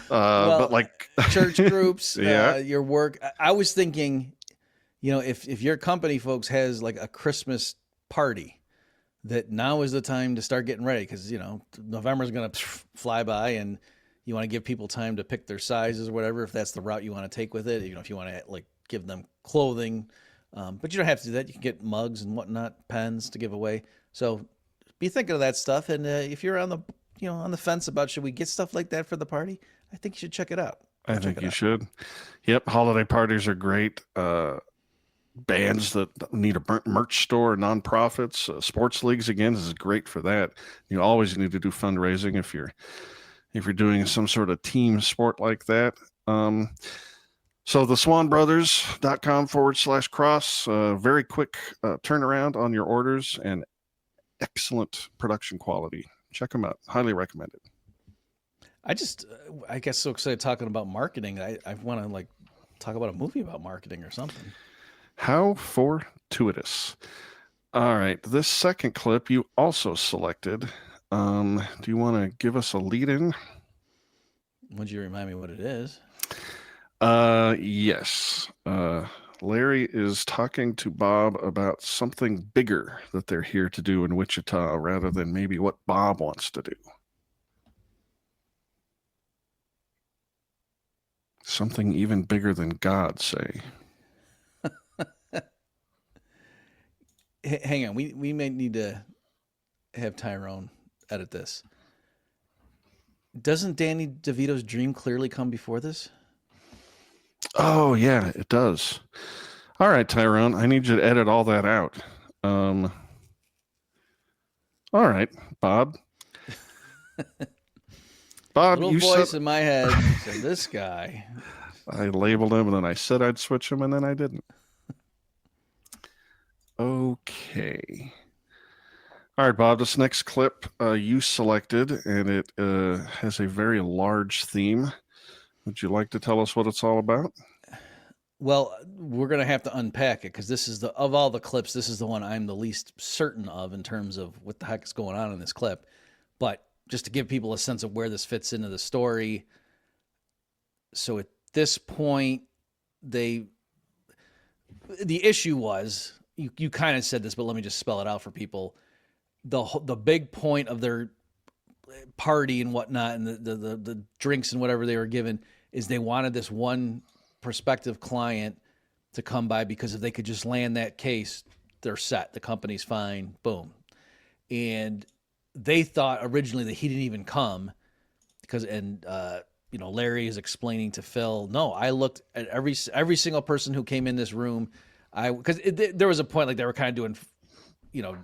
But like church groups, yeah. Your work. I was thinking, if your company, folks, has like a Christmas party, that now is the time to start getting ready, because November's going to fly by, and you want to give people time to pick their sizes or whatever, if that's the route you want to take with it. If you want to like give them clothing, but you don't have to do that. You can get mugs and whatnot, pens to give away. So be thinking of that stuff. And if you're on the on the fence about should we get stuff like that for the party, I think you should check it out. I think you should. Yep, holiday parties are great. Bands that need a merch store, nonprofits, sports leagues, again, this is great for that. You always need to do fundraising if you're doing some sort of team sport like that. So the swanbrothers.com/cross, very quick turnaround on your orders and excellent production quality. Check them out. Highly recommended. I guess so excited talking about marketing. I want to like talk about a movie about marketing or something. How fortuitous. All right. This second clip you also selected. Do you want to give us a lead in? Would you remind me what it is? Yes. Larry is talking to Bob about something bigger that they're here to do in Wichita rather than maybe what Bob wants to do. Something even bigger than God, say. Hang on. We may need to have Tyrone edit this. Doesn't Danny DeVito's dream clearly come before this? Oh, yeah, it does. All right, Tyrone, I need you to edit all that out. All right, Bob. Bob, Little you voice said in my head said, this guy. I labeled him, and then I said I'd switch him, and then I didn't. Okay. All right, Bob, this next clip you selected, and it has a very large theme. Would you like to tell us what it's all about? Well, we're going to have to unpack it because this is of all the clips, this is the one I'm the least certain of in terms of what the heck is going on in this clip. But just to give people a sense of where this fits into the story. So at this point, the issue was, you kind of said this, but let me just spell it out for people. The big point of their party and whatnot and the drinks and whatever they were given is they wanted this one prospective client to come by because if they could just land that case, they're set. The company's fine. Boom. And they thought originally that he didn't even come because, Larry is explaining to Phil, no, I looked at every single person who came in this room. Because there was a point like they were kind of doing,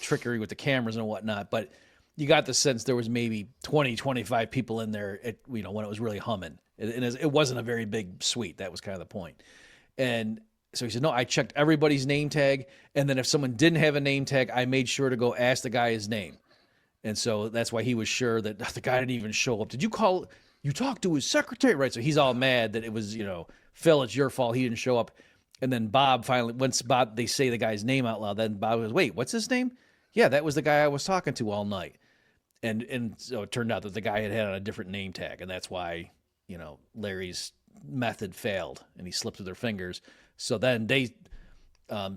trickery with the cameras and whatnot, but you got the sense there was maybe 20, 25 people in there, when it was really humming. And it wasn't a very big suite. That was kind of the point. And so he said, no, I checked everybody's name tag. And then if someone didn't have a name tag, I made sure to go ask the guy his name. And so that's why he was sure that the guy didn't even show up. Did you talk to his secretary? Right. So he's all mad that it was, Phil, it's your fault. He didn't show up. And then Bob finally, once they say the guy's name out loud, then Bob goes, wait, what's his name? Yeah, that was the guy I was talking to all night. And so it turned out that the guy had on a different name tag. And that's why, Larry's method failed and he slipped through their fingers. So then they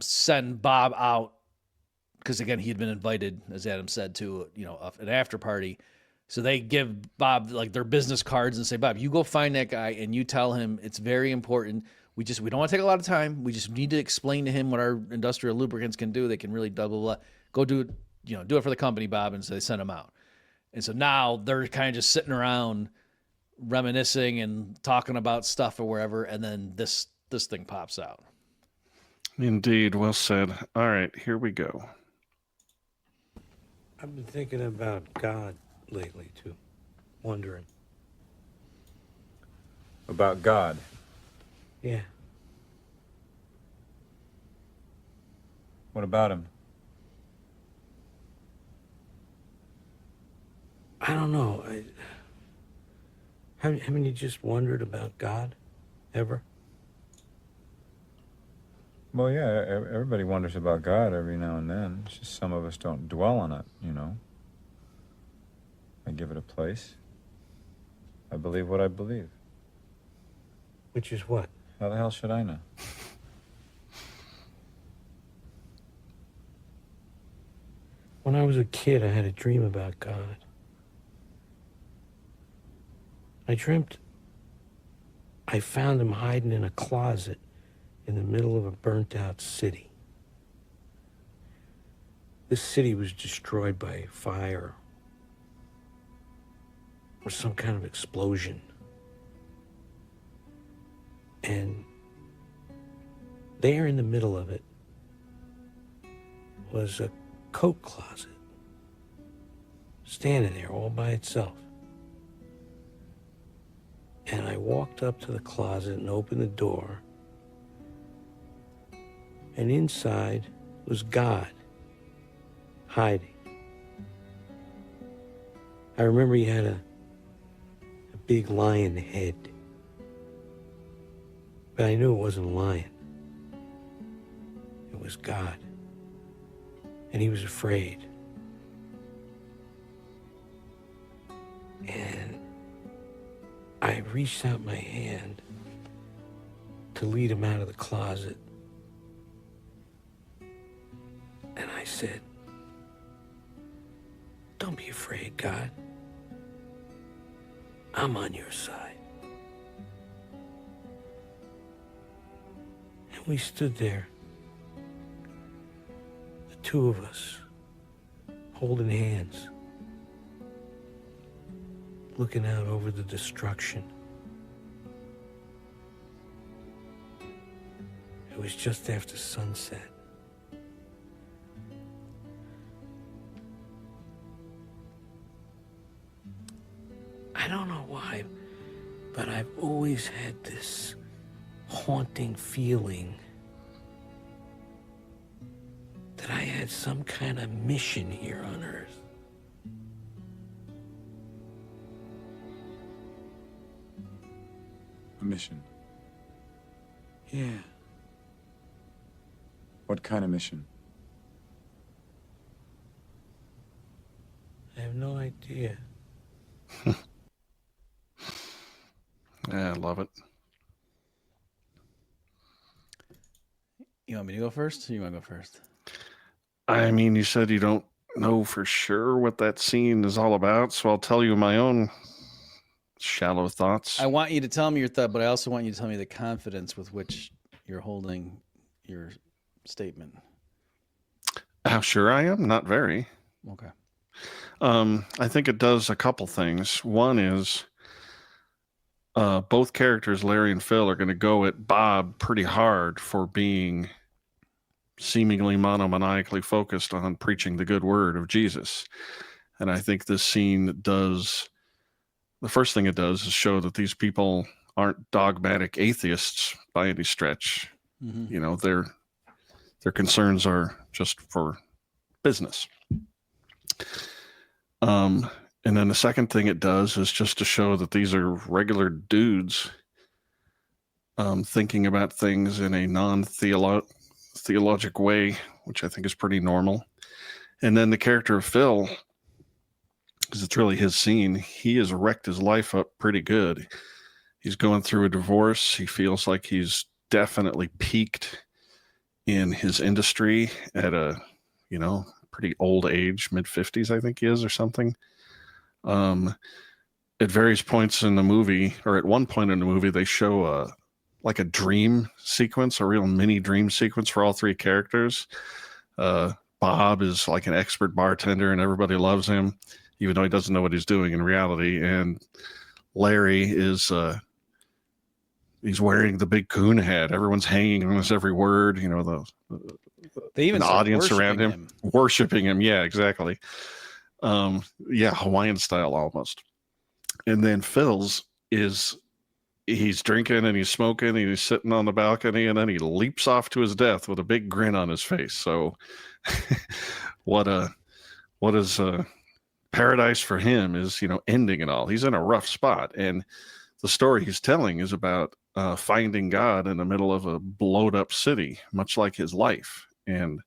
send Bob out because, again, he had been invited, as Adam said, to, an after party. So they give Bob like their business cards and say, Bob, you go find that guy and you tell him it's very important. We don't want to take a lot of time. We just need to explain to him what our industrial lubricants can do. They can really blah, blah, blah. Go do it, do it for the company, Bob. And so they send him out. And so now they're kind of just sitting around reminiscing and talking about stuff or wherever. And then this thing pops out. Indeed. Well said. All right, here we go. I've been thinking about God lately, too. Wondering. About God. Yeah. What about him? I don't know. Haven't you just wondered about God? Ever? Well, yeah, everybody wonders about God every now and then. It's just some of us don't dwell on it, I give it a place. I believe what I believe. Which is what? How the hell should I know? When I was a kid, I had a dream about God. I dreamt I found him hiding in a closet in the middle of a burnt-out city. This city was destroyed by fire or some kind of explosion. And there in the middle of it was a coat closet, standing there all by itself. And I walked up to the closet and opened the door. And inside was God, hiding. I remember he had a big lion head. But I knew it wasn't a lion. It was God. And he was afraid. And I reached out my hand to lead him out of the closet. And I said, "Don't be afraid, God. I'm on your side." And we stood there, the two of us, holding hands, looking out over the destruction. It was just after sunset. I don't know why, but I've always had this haunting feeling that I had some kind of mission here on Earth. A mission. Yeah. What kind of mission? I have no idea. Yeah, I love it. You want me to go first? Or you want to go first? I mean, you said you don't know for sure what that scene is all about, so I'll tell you my own shallow thoughts. I want you to tell me your thought, but I also want you to tell me the confidence with which you're holding your statement. How sure I am? Not very. Okay. I think it does a couple things. One is both characters, Larry and Phil, are going to go at Bob pretty hard for being seemingly monomaniacally focused on preaching the good word of Jesus. And I think this scene does, the first thing it does is show that these people aren't dogmatic atheists by any stretch. Mm-hmm. You know, their concerns are just for business. And then the second thing it does is just to show that these are regular dudes thinking about things in a non-theologic way, which I think is pretty normal. And then the character of Phil, because it's really his scene, he has wrecked his life up pretty good. He's going through a divorce. He feels like he's definitely peaked in his industry at a, pretty old age, mid-50s, I think he is, or something. At various points in the movie, or at one point in the movie, they show like a dream sequence, a real mini dream sequence for all three characters. Bob is like an expert bartender and everybody loves him, even though he doesn't know what he's doing in reality. And Larry is, he's wearing the big Kahuna hat. Everyone's hanging on his every word, They even the start audience around worshiping him, worshiping him. Yeah, exactly. Hawaiian style almost. And then Phil's he's drinking and he's smoking and he's sitting on the balcony and then he leaps off to his death with a big grin on his face. So what is paradise for him is, ending it all. He's in a rough spot. And the story he's telling is about finding God in the middle of a blowed up city, much like his life. And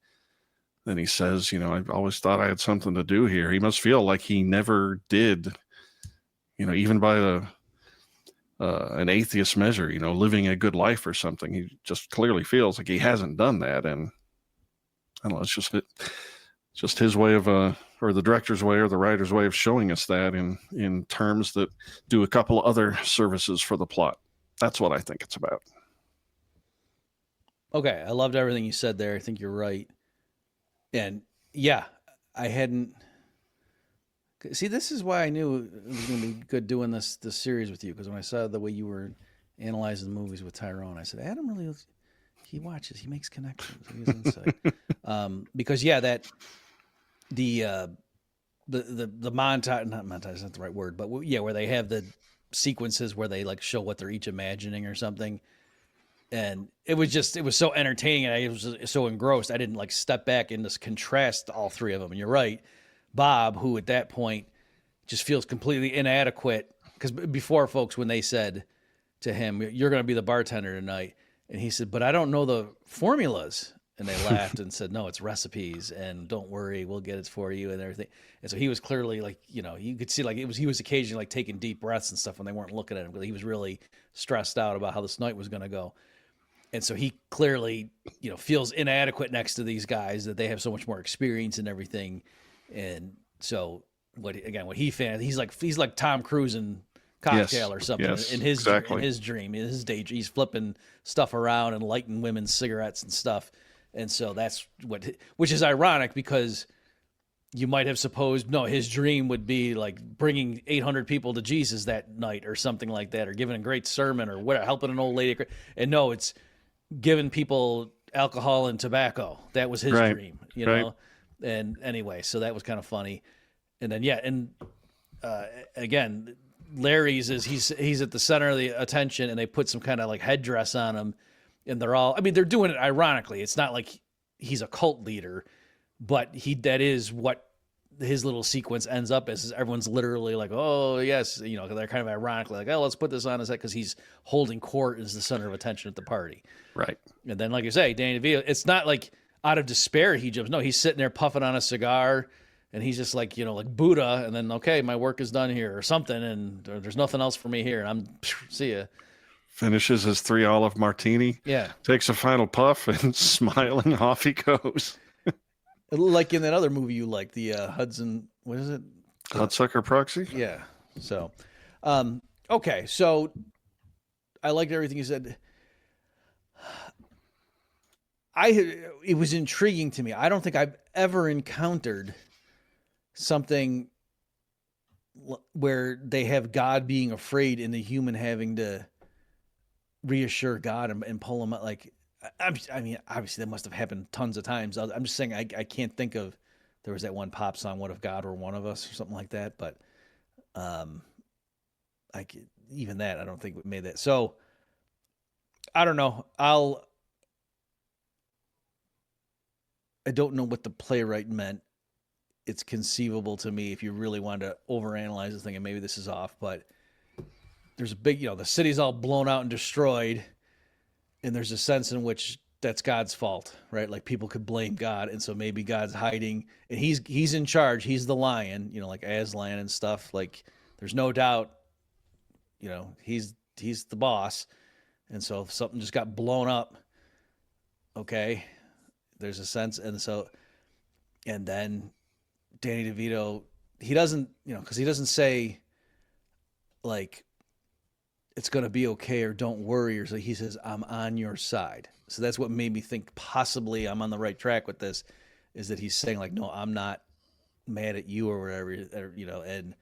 then he says, I've always thought I had something to do here. He must feel like he never did, even by an atheist measure, living a good life or something. He just clearly feels like he hasn't done that. And I don't know, it's just his way of, or the director's way or the writer's way of showing us that in terms that do a couple other services for the plot. That's what I think it's about. Okay. I loved everything you said there. I think you're right. And yeah, I hadn't. See, this is why I knew it was going to be good doing this series with you, because when I saw the way you were analyzing the movies with Tyrone, I said, Adam really, he watches, he makes connections, he has insight. Because the montage, not montage is not the right word, but where they have the sequences where they like show what they're each imagining or something. And it was so entertaining, and I was just so engrossed. I didn't like step back and just contrast all three of them. And you're right, Bob, who at that point just feels completely inadequate, because before, folks, when they said to him, "You're going to be the bartender tonight," and he said, "But I don't know the formulas," and they laughed and said, "No, it's recipes, and don't worry, we'll get it for you and everything." And so he was clearly like, you could see like he was occasionally like taking deep breaths and stuff when they weren't looking at him, because he was really stressed out about how this night was going to go. And so he clearly, feels inadequate next to these guys, that they have so much more experience and everything. And so what he found, he's like Tom Cruise in Cocktail or something in his dream, in his day. He's flipping stuff around and lighting women's cigarettes and stuff. And so that's which is ironic, because you might have supposed, no, his dream would be like bringing 800 people to Jesus that night or something like that, or giving a great sermon or whatever, helping an old lady. And no, it's giving people alcohol and tobacco. That was his dream, know? And anyway, so that was kind of funny. And then, again, Larry's is he's at the center of the attention, and they put some kind of like headdress on him, and they're doing it ironically. It's not like he's a cult leader, but that is what his little sequence ends up as. Everyone's literally like, oh yes, they're kind of ironically like, oh, let's put this on his head, because he's holding court as the center of attention at the party. Right. And then, like you say, Danny DeVito, it's not like out of despair he jumps. No, he's sitting there puffing on a cigar, and he's just like, like Buddha, and then, okay, my work is done here or something, and there's nothing else for me here, and see ya. Finishes his 3 olive martini. Yeah. Takes a final puff, and smiling off he goes. Like in that other movie you like, the Hudson, what is it? Hudsucker Proxy? Yeah. So, okay. So I liked everything you said. It was intriguing to me. I don't think I've ever encountered something where they have God being afraid and the human having to reassure God and pull him out. Like, I mean, obviously that must have happened tons of times. I'm just saying, I can't think of, there was that one pop song, "What If God Were One of Us," or something like that. But, even that, I don't think we made that. So I don't know. I don't know what the playwright meant. It's conceivable to me, if you really wanted to overanalyze the thing, and maybe this is off, but there's a big, the city's all blown out and destroyed, and there's a sense in which that's God's fault, right? Like people could blame God, and so maybe God's hiding, and he's in charge. He's the lion, like Aslan and stuff. Like there's no doubt, he's the boss, and so if something just got blown up, okay, there's a sense, and then Danny DeVito, he doesn't, because he doesn't say like it's going to be okay or don't worry, or so. He says, "I'm on your side." So that's what made me think possibly I'm on the right track with this, is that he's saying like, no, I'm not mad at you or whatever, and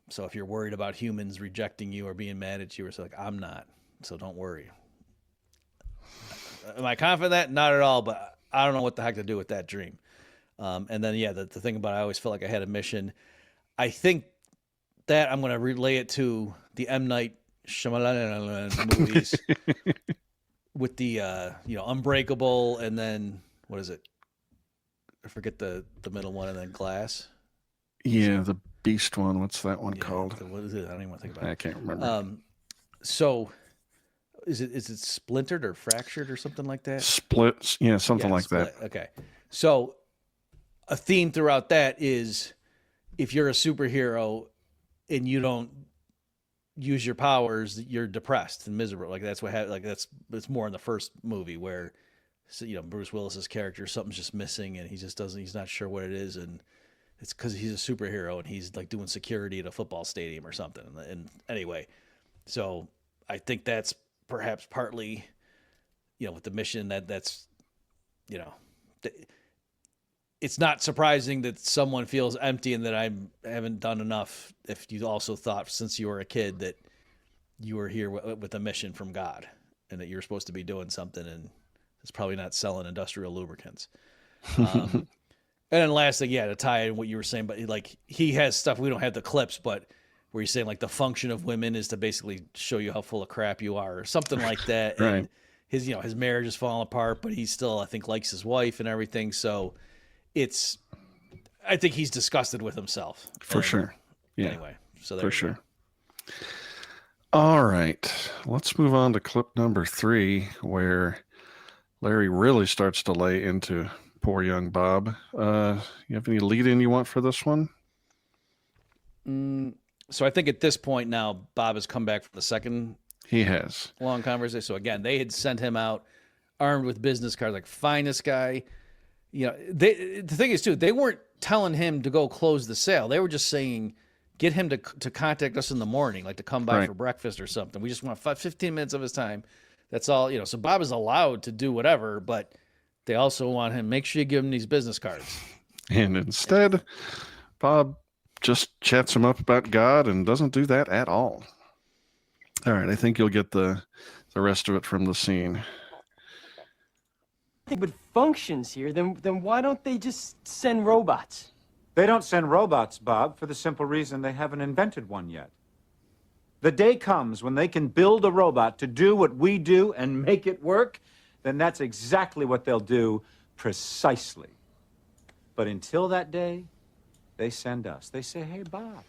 so if you're worried about humans rejecting you or being mad at you, or so, like, I'm not, so don't worry. Am I confident in that? Not at all, but I don't know what the heck to do with that dream. And then, the thing about, I always felt like I had a mission. I think that I'm going to relay it to the M. Night Shyamalan movies with the, Unbreakable, and then, what is it? I forget the middle one, and then Glass. Yeah, the Beast one. What's that one called? What is it? I don't even want to think about it. I can't remember. So is it splintered or fractured or something like that? Split. Yeah, something like that. Okay. So a theme throughout that is, if you're a superhero and you don't use your powers, you're depressed and miserable. Like that's what happened. Like it's more in the first movie where, Bruce Willis's character, something's just missing, and he's not sure what it is, and it's because he's a superhero and he's like doing security at a football stadium or something. And anyway, so I think that's perhaps partly, with the mission that's, it's not surprising that someone feels empty and that I haven't done enough. If you also thought since you were a kid that you were here with a mission from God, and that you're supposed to be doing something, and it's probably not selling industrial lubricants. And then last thing, to tie in what you were saying, but like he has stuff, we don't have the clips, but where he's saying like the function of women is to basically show you how full of crap you are or something like that. Right. And his, his marriage is falling apart, but he still, I think, likes his wife and everything. So I think he's disgusted with himself. For sure. Yeah. Anyway, so there For you sure. go. All right. Let's move on to clip number 3, where Larry really starts to lay into poor young Bob. You have any lead in you want for this one? So I think at this point now, Bob has come back for the second He has. long conversation. So again, they had sent him out armed with business cards, like find this guy. The thing is too, they weren't telling him to go close the sale. They were just saying, get him to contact us in the morning, like to come by Right. for breakfast or something. We just want 15 minutes of his time. That's all, So Bob is allowed to do whatever, but they also want him, make sure you give him these business cards. And instead, Bob just chats him up about God and doesn't do that at all. All right, I think you'll get the rest of it from the scene. But functions here, then why don't they just send robots? They don't send robots, Bob, for the simple reason they haven't invented one yet. The day comes when they can build a robot to do what we do and make it work, then that's exactly what they'll do precisely. But until that day, they send us. They say, hey, Bob,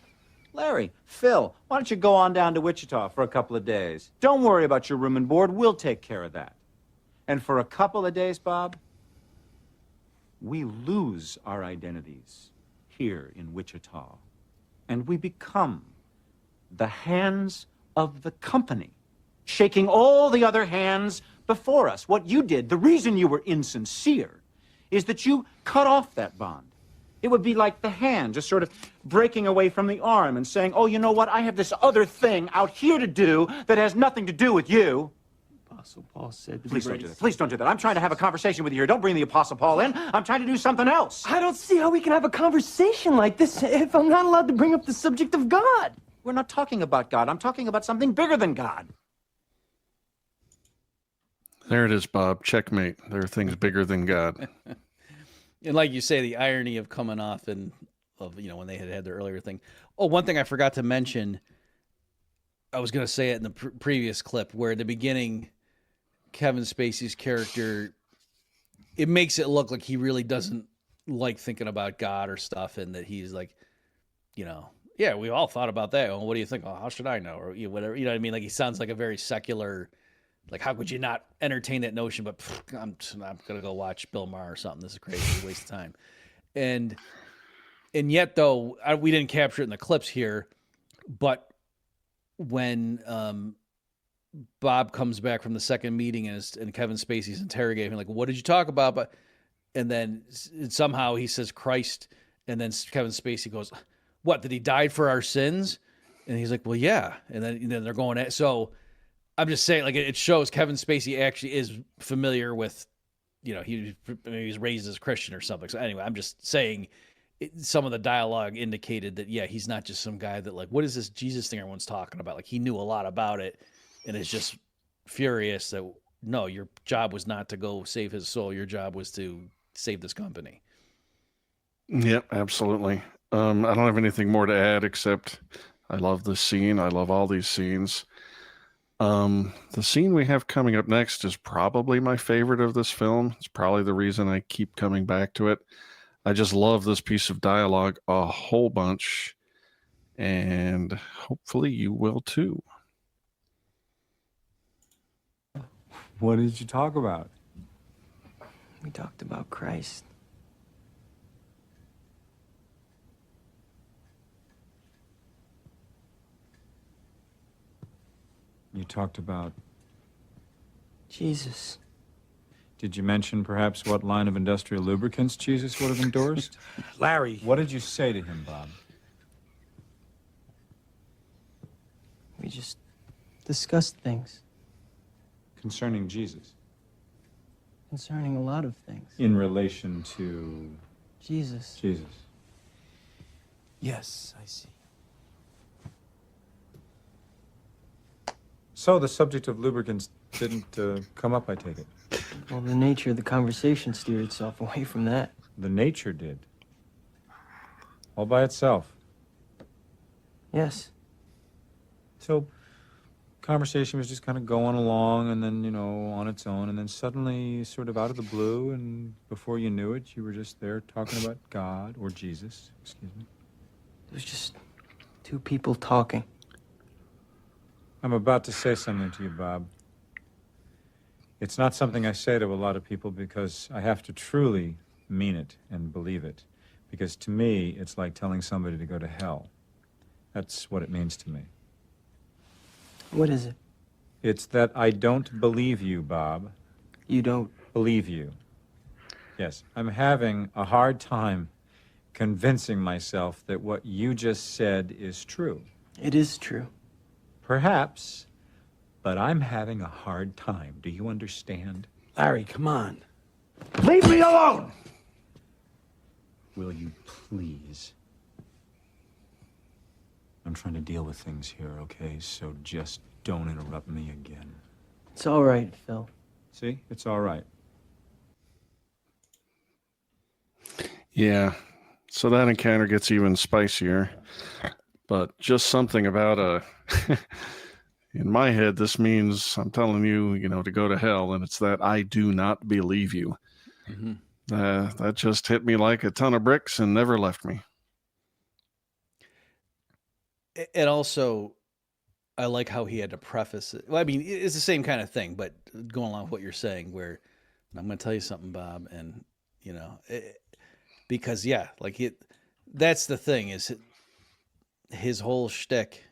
Larry, Phil, why don't you go on down to Wichita for a couple of days? Don't worry about your room and board. We'll take care of that. And for a couple of days, Bob, we lose our identities here in Wichita, and we become the hands of the company, shaking all the other hands before us. What you did, the reason you were insincere, is that you cut off that bond. It would be like the hand just sort of breaking away from the arm and saying, oh, you know what, I have this other thing out here to do that has nothing to do with you. Apostle Paul said, Please don't do that. Please don't do that. I'm trying to have a conversation with you here. Don't bring the Apostle Paul in. I'm trying to do something else. I don't see how we can have a conversation like this if I'm not allowed to bring up the subject of God. We're not talking about God. I'm talking about something bigger than God. There it is, Bob. Checkmate. There are things bigger than God. And like you say, the irony of coming off and of, when they had their earlier thing. Oh, one thing I forgot to mention, I was going to say it in the previous clip, where at the beginning, Kevin Spacey's character, it makes it look like he really doesn't like thinking about God or stuff, and that he's like, yeah, we all thought about that. Well, what do you think? Oh, how should I know? Or whatever. You know what I mean? Like, he sounds like a very secular, like, how could you not entertain that notion? But I'm going to go watch Bill Maher or something. This is crazy. Waste of time. And yet, though, we didn't capture it in the clips here, but when Bob comes back from the second meeting and Kevin Spacey's interrogating him, like, what did you talk about? But and then somehow he says Christ, and then Kevin Spacey goes, what, that he died for our sins? And he's like, well, yeah. And then they're going at, so I'm just saying, like, it shows Kevin Spacey actually is familiar with, he was raised as a Christian or something. So anyway, I'm just saying some of the dialogue indicated that, yeah, he's not just some guy that, like, what is this Jesus thing everyone's talking about? Like, he knew a lot about it and is just furious that, no, your job was not to go save his soul. Your job was to save this company. Yep, absolutely. I don't have anything more to add except I love this scene. I love all these scenes. The scene we have coming up next is probably my favorite of this film. It's probably the reason I keep coming back to it. I just love this piece of dialogue a whole bunch, and hopefully you will too. What did you talk about? We talked about Christ. You talked about... Jesus. Did you mention perhaps what line of industrial lubricants Jesus would have endorsed? Larry. What did you say to him, Bob? We just discussed things Concerning Jesus. concerning a lot of things. In relation to Jesus. Jesus. Yes, I see. So the subject of lubricants didn't come up, I take it? Well, the nature of the conversation steered itself away from that. The nature did. All by itself. Yes. So conversation was just kind of going along and then, on its own. And then suddenly, sort of out of the blue, and before you knew it, you were just there talking about God or Jesus. Excuse me. It was just two people talking. I'm about to say something to you, Bob. It's not something I say to a lot of people because I have to truly mean it and believe it. Because to me, it's like telling somebody to go to hell. That's what it means to me. What is it? It's that I don't believe you, Bob. You don't. Believe you. Yes, I'm having a hard time convincing myself that what you just said is true. It is true. Perhaps, but I'm having a hard time. Do you understand? Larry, come on. Leave me alone! Will you please? I'm trying to deal with things here, okay? So just don't interrupt me again. It's all right, Phil. See? It's all right. Yeah. So that encounter gets even spicier. But just something about in my head, this means I'm telling you, to go to hell, and it's that I do not believe you. Mm-hmm. That just hit me like a ton of bricks and never left me. And also, I like how he had to preface it. Well, I mean, it's the same kind of thing, but going along with what you're saying, where I'm going to tell you something, Bob, and because that's the thing is his whole shtick,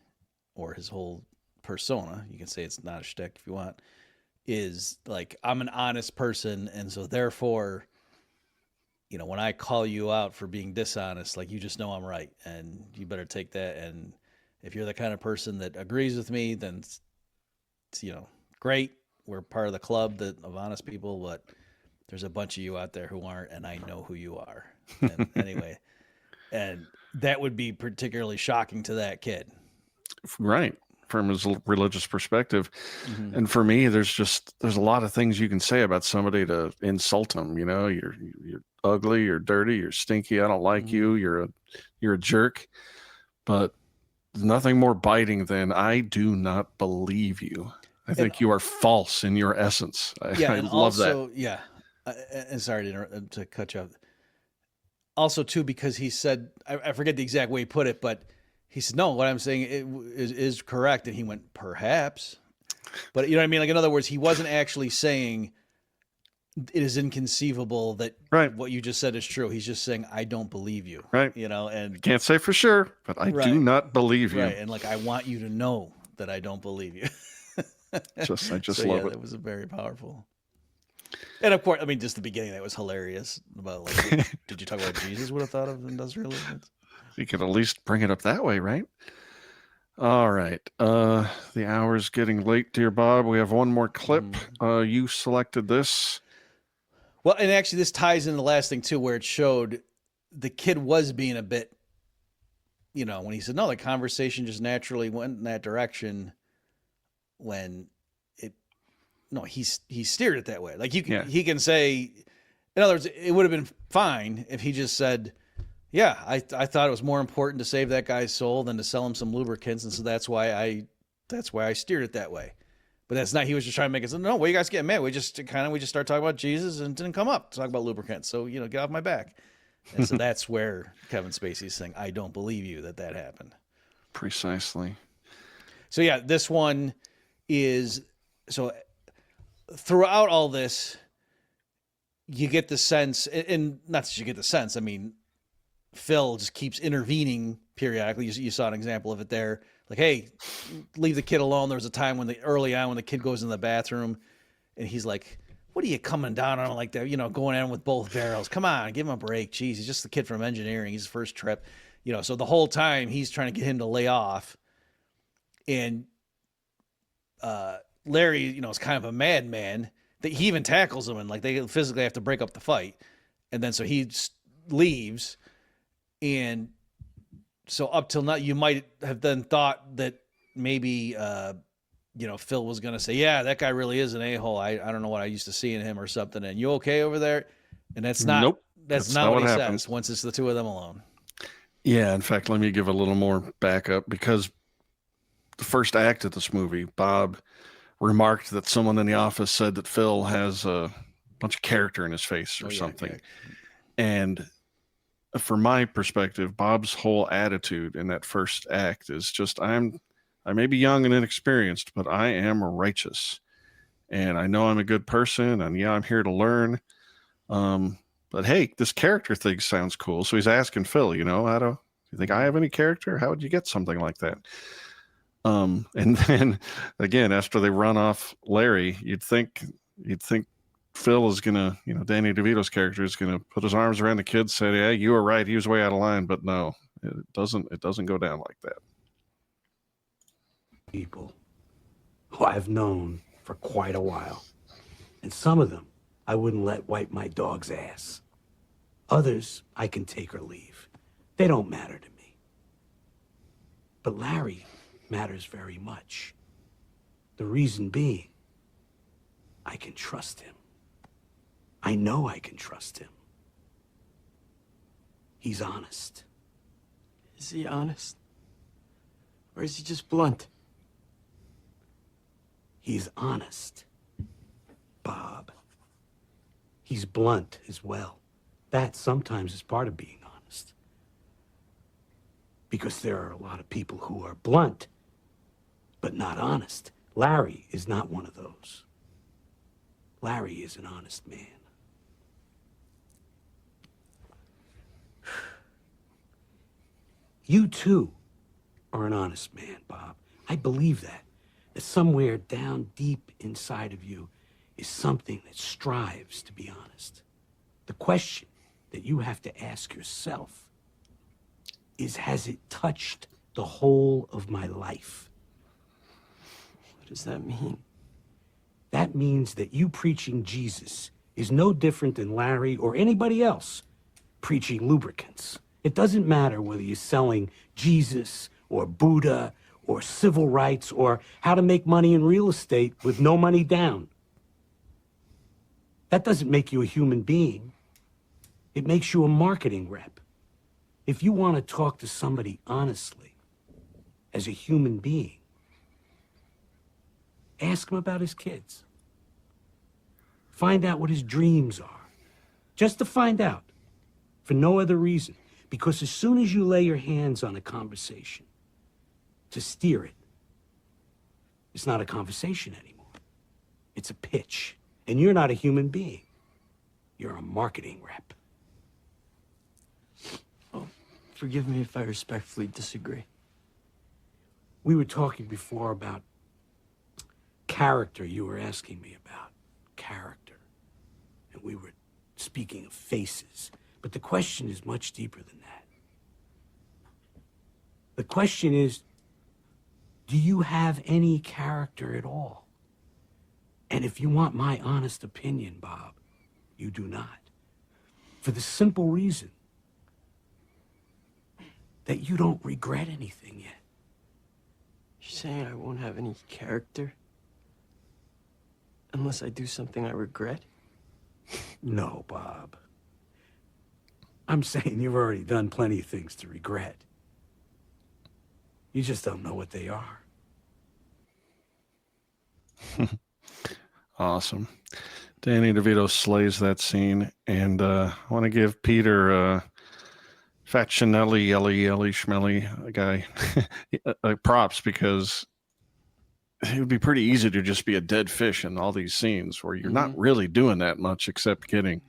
or his whole persona. You can say it's not a shtick if you want. Is like, I'm an honest person, and so therefore, when I call you out for being dishonest, like, you just know I'm right, and you better take that. And if you're the kind of person that agrees with me, then it's great. We're part of the club of honest people, but there's a bunch of you out there who aren't, and I know who you are. And anyway, and that would be particularly shocking to that kid. Right. From his religious perspective. Mm-hmm. And for me, there's a lot of things you can say about somebody to insult them. You're ugly, you're dirty, you're stinky, I don't like Mm-hmm. you, you're a jerk. But there's nothing more biting than I do not believe you. I think you are false in your essence. I and love also, that. Yeah. And sorry to cut you off. Also, too, because he said, I forget the exact way he put it, but he said, no, what I'm saying is correct. And he went, perhaps. But you know what I mean? Like, in other words, he wasn't actually saying it is inconceivable that what you just said is true. He's just saying, I don't believe you. Right. And can't say for sure, but I do not believe you. Right. And like, I want you to know that I don't believe you. I just so, love it. That was a very powerful. And of course, I mean, just the beginning, that was hilarious. About like, did you talk about Jesus would have thought of industrialism? You could at least bring it up that way, right? All right. The hour's getting late, dear Bob. We have one more clip. You selected this. Well, and actually, this ties in the last thing too, where it showed the kid was being a bit, when he said, no, the conversation just naturally went in that direction. When he steered it that way. Like, he can say, in other words, it would have been fine if he just said, yeah, I thought it was more important to save that guy's soul than to sell him some lubricants, and so that's why I steered it that way. But that's not. He was just trying to make it. No, why you guys getting mad? We just started talking about Jesus and didn't come up to talk about lubricants. So get off my back. And so that's where Kevin Spacey's saying, I don't believe you that happened. Precisely. So yeah, this one is so. Throughout all this, you get the sense, and not that you get the sense, I mean, Phil just keeps intervening periodically. You saw an example of it there. Like, hey, leave the kid alone. There was a time early on when the kid goes in the bathroom and he's like, what are you coming down on like that? Going at him with both barrels. Come on, give him a break. Jeez, he's just the kid from engineering. He's his first trip. So the whole time he's trying to get him to lay off. And Larry, is kind of a madman. That he even tackles him, and like they physically have to break up the fight. And then so he leaves. And so up till now, you might have then thought that maybe, Phil was going to say, yeah, that guy really is an a-hole. I don't know what I used to see in him or something. And you okay over there? And that's not, nope, that's not what he says once it's the two of them alone. Yeah. In fact, let me give a little more backup, because the first act of this movie, Bob remarked that someone in the office said that Phil has a bunch of character in his face or something. Okay. And from my perspective, Bob's whole attitude in that first act is just, I may be young and inexperienced, but I am righteous. And I know I'm a good person, and yeah, I'm here to learn. But hey, this character thing sounds cool. So he's asking Phil, you think I have any character? How would you get something like that? And then again, after they run off Larry, you'd think Phil is gonna, Danny DeVito's character is gonna put his arms around the kid, say, "Yeah, you were right. He was way out of line." But no, it doesn't go down like that. People who I've known for quite a while. And some of them I wouldn't let wipe my dog's ass. Others I can take or leave. They don't matter to me. But Larry matters very much. The reason being, I can trust him. I know I can trust him. He's honest. Is he honest? Or is he just blunt? He's honest, Bob. He's blunt as well. That sometimes is part of being honest. Because there are a lot of people who are blunt, but not honest. Larry is not one of those. Larry is an honest man. You, too, are an honest man, Bob. I believe that. That somewhere down deep inside of you is something that strives to be honest. The question that you have to ask yourself is, has it touched the whole of my life? What does that mean? That means that you preaching Jesus is no different than Larry or anybody else preaching lubricants. It doesn't matter whether you're selling Jesus or Buddha or civil rights or how to make money in real estate with no money down. That doesn't make you a human being. It makes you a marketing rep. If you want to talk to somebody honestly, as a human being, ask him about his kids. Find out what his dreams are. Just to find out. For no other reason. Because as soon as you lay your hands on a conversation to steer it, it's not a conversation anymore. It's a pitch. And you're not a human being. You're a marketing rep. Oh, forgive me if I respectfully disagree. We were talking before about character. You were asking me about character. And we were speaking of faces. But the question is much deeper than that. The question is, do you have any character at all? And if you want my honest opinion, Bob, you do not. For the simple reason that you don't regret anything yet. You're saying I won't have any character unless I do something I regret? No, Bob. I'm saying you've already done plenty of things to regret. You just don't know what they are. Awesome. Danny DeVito slays that scene. And I want to give Peter Fat Chanelli, Yelly Schmelly guy props, because it would be pretty easy to just be a dead fish in all these scenes where you're not really doing that much except getting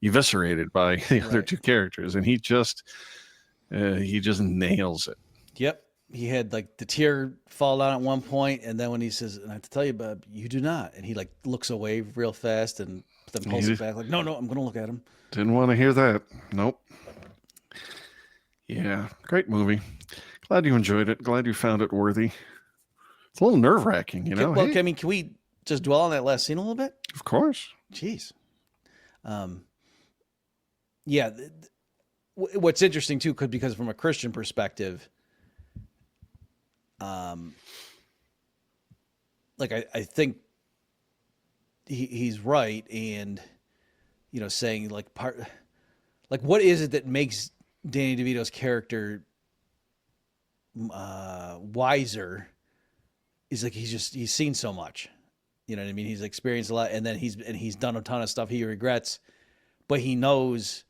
eviscerated by the other two characters. And he just nails it. Yep. He had like the tear fall down at one point, and then when he says, "And I have to tell you, Bob, you do not," and he like looks away real fast and then pulls it back like, no, I'm going to look at him. Didn't want to hear that. Nope. Yeah, great movie. Glad you enjoyed it. Glad you found it worthy. It's a little nerve-wracking, you know. Well, hey. I mean, can we just dwell on that last scene a little bit? Of course. Jeez. Yeah. What's interesting too, because from a Christian perspective, like I think he's right, and saying like what is it that makes Danny DeVito's character wiser he's like, he's seen so much, you know what I mean? He's experienced a lot, and then he's done a ton of stuff he regrets, but he knows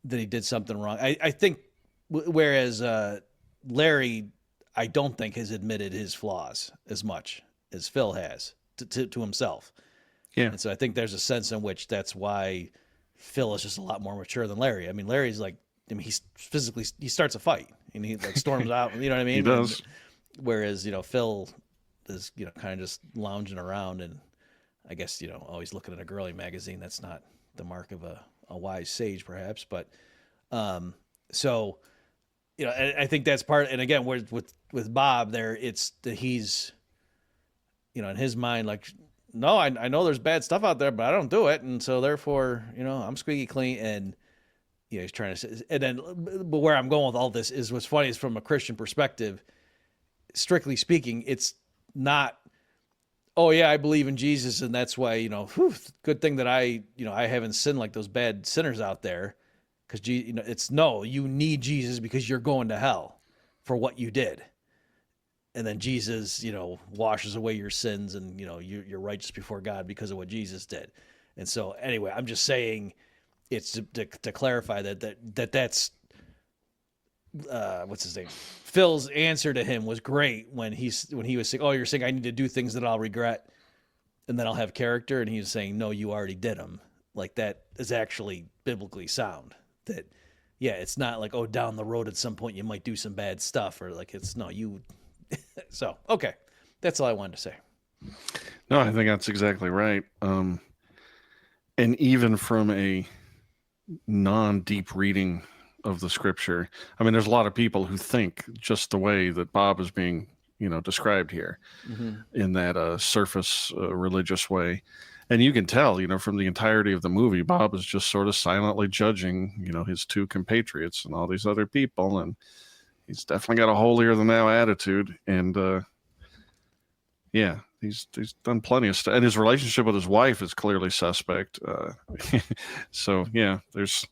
that he did something wrong. I think, whereas Larry, I don't think has admitted his flaws as much as Phil has to himself. Yeah. And so I think there's a sense in which that's why Phil is just a lot more mature than Larry. I mean, Larry's like, he starts a fight and he like storms out, you know what I mean? He does. Whereas, Phil is, kind of just lounging around, and I guess, always looking at a girly magazine. That's not the mark of a wise sage, perhaps. But, so, I think that's part, and again, with Bob there, it's that he's, in his mind, like, no, I know there's bad stuff out there, but I don't do it. And so therefore, I'm squeaky clean. And, he's trying to, and then, but where I'm going with all this is what's funny is from a Christian perspective, strictly speaking, it's not, oh yeah, I believe in Jesus. And that's why, good thing that I haven't sinned like those bad sinners out there. Cause it's no, you need Jesus because you're going to hell for what you did. And then Jesus, washes away your sins, and, you're righteous before God because of what Jesus did. And so anyway, I'm just saying it's to clarify that's what's his name? Phil's answer to him was great when he was saying, oh, you're saying I need to do things that I'll regret and then I'll have character. And he was saying, no, you already did them. Like, that is actually biblically sound. That, yeah, it's not like, oh, down the road at some point you might do some bad stuff, or like, it's no, you. So, okay. That's all I wanted to say. No, I think that's exactly right. And even from a non-deep reading of the scripture, I mean, there's a lot of people who think just the way that Bob is being, described here, in that surface religious way. And you can tell, from the entirety of the movie, Bob is just sort of silently judging, his two compatriots and all these other people. And he's definitely got a holier than thou attitude. And, yeah, he's done plenty of stuff. And his relationship with his wife is clearly suspect. So, yeah, there's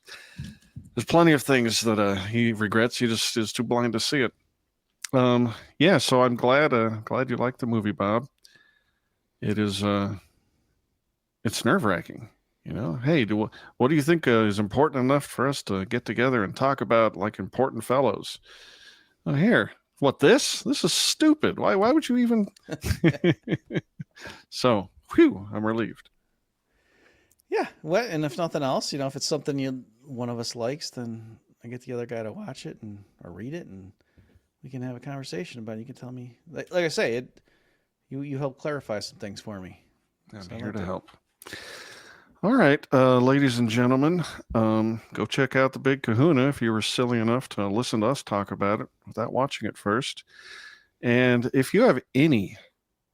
plenty of things that he regrets. He just is too blind to see it. Yeah, so I'm glad you liked the movie, Bob. It is, it's nerve-wracking. Hey, what do you think is important enough for us to get together and talk about, like important fellows? Here, what, this is stupid. Why would you even? So, I'm relieved. Yeah. Well, and if nothing else, if it's something one of us likes, then I get the other guy to watch it or read it, and we can have a conversation about it. You can tell me, like I say, you help clarify some things for me. I'm here to help. All right, ladies and gentlemen, go check out The Big Kahuna if you were silly enough to listen to us talk about it without watching it first. And if you have any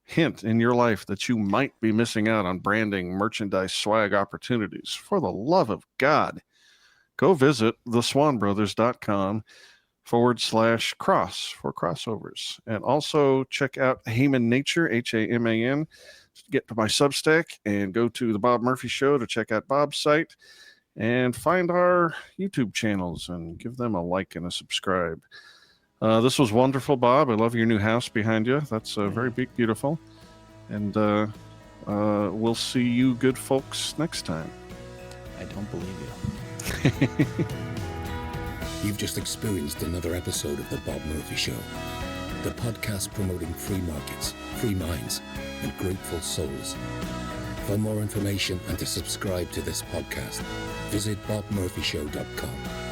hint in your life that you might be missing out on branding, merchandise, swag opportunities, for the love of God, go visit theswanbrothers.com/cross for crossovers. And also check out Haman Nature, Haman, get to my Substack, and go to the Bob Murphy Show to check out Bob's site, and find our YouTube channels and give them a like and a subscribe. This was wonderful, Bob. I love your new house behind you. That's very big, beautiful. And we'll see you good folks next time. I don't believe you. You've just experienced another episode of The Bob Murphy Show, the podcast promoting free markets, free minds, and grateful souls. For more information and to subscribe to this podcast, visit bobmurphyshow.com.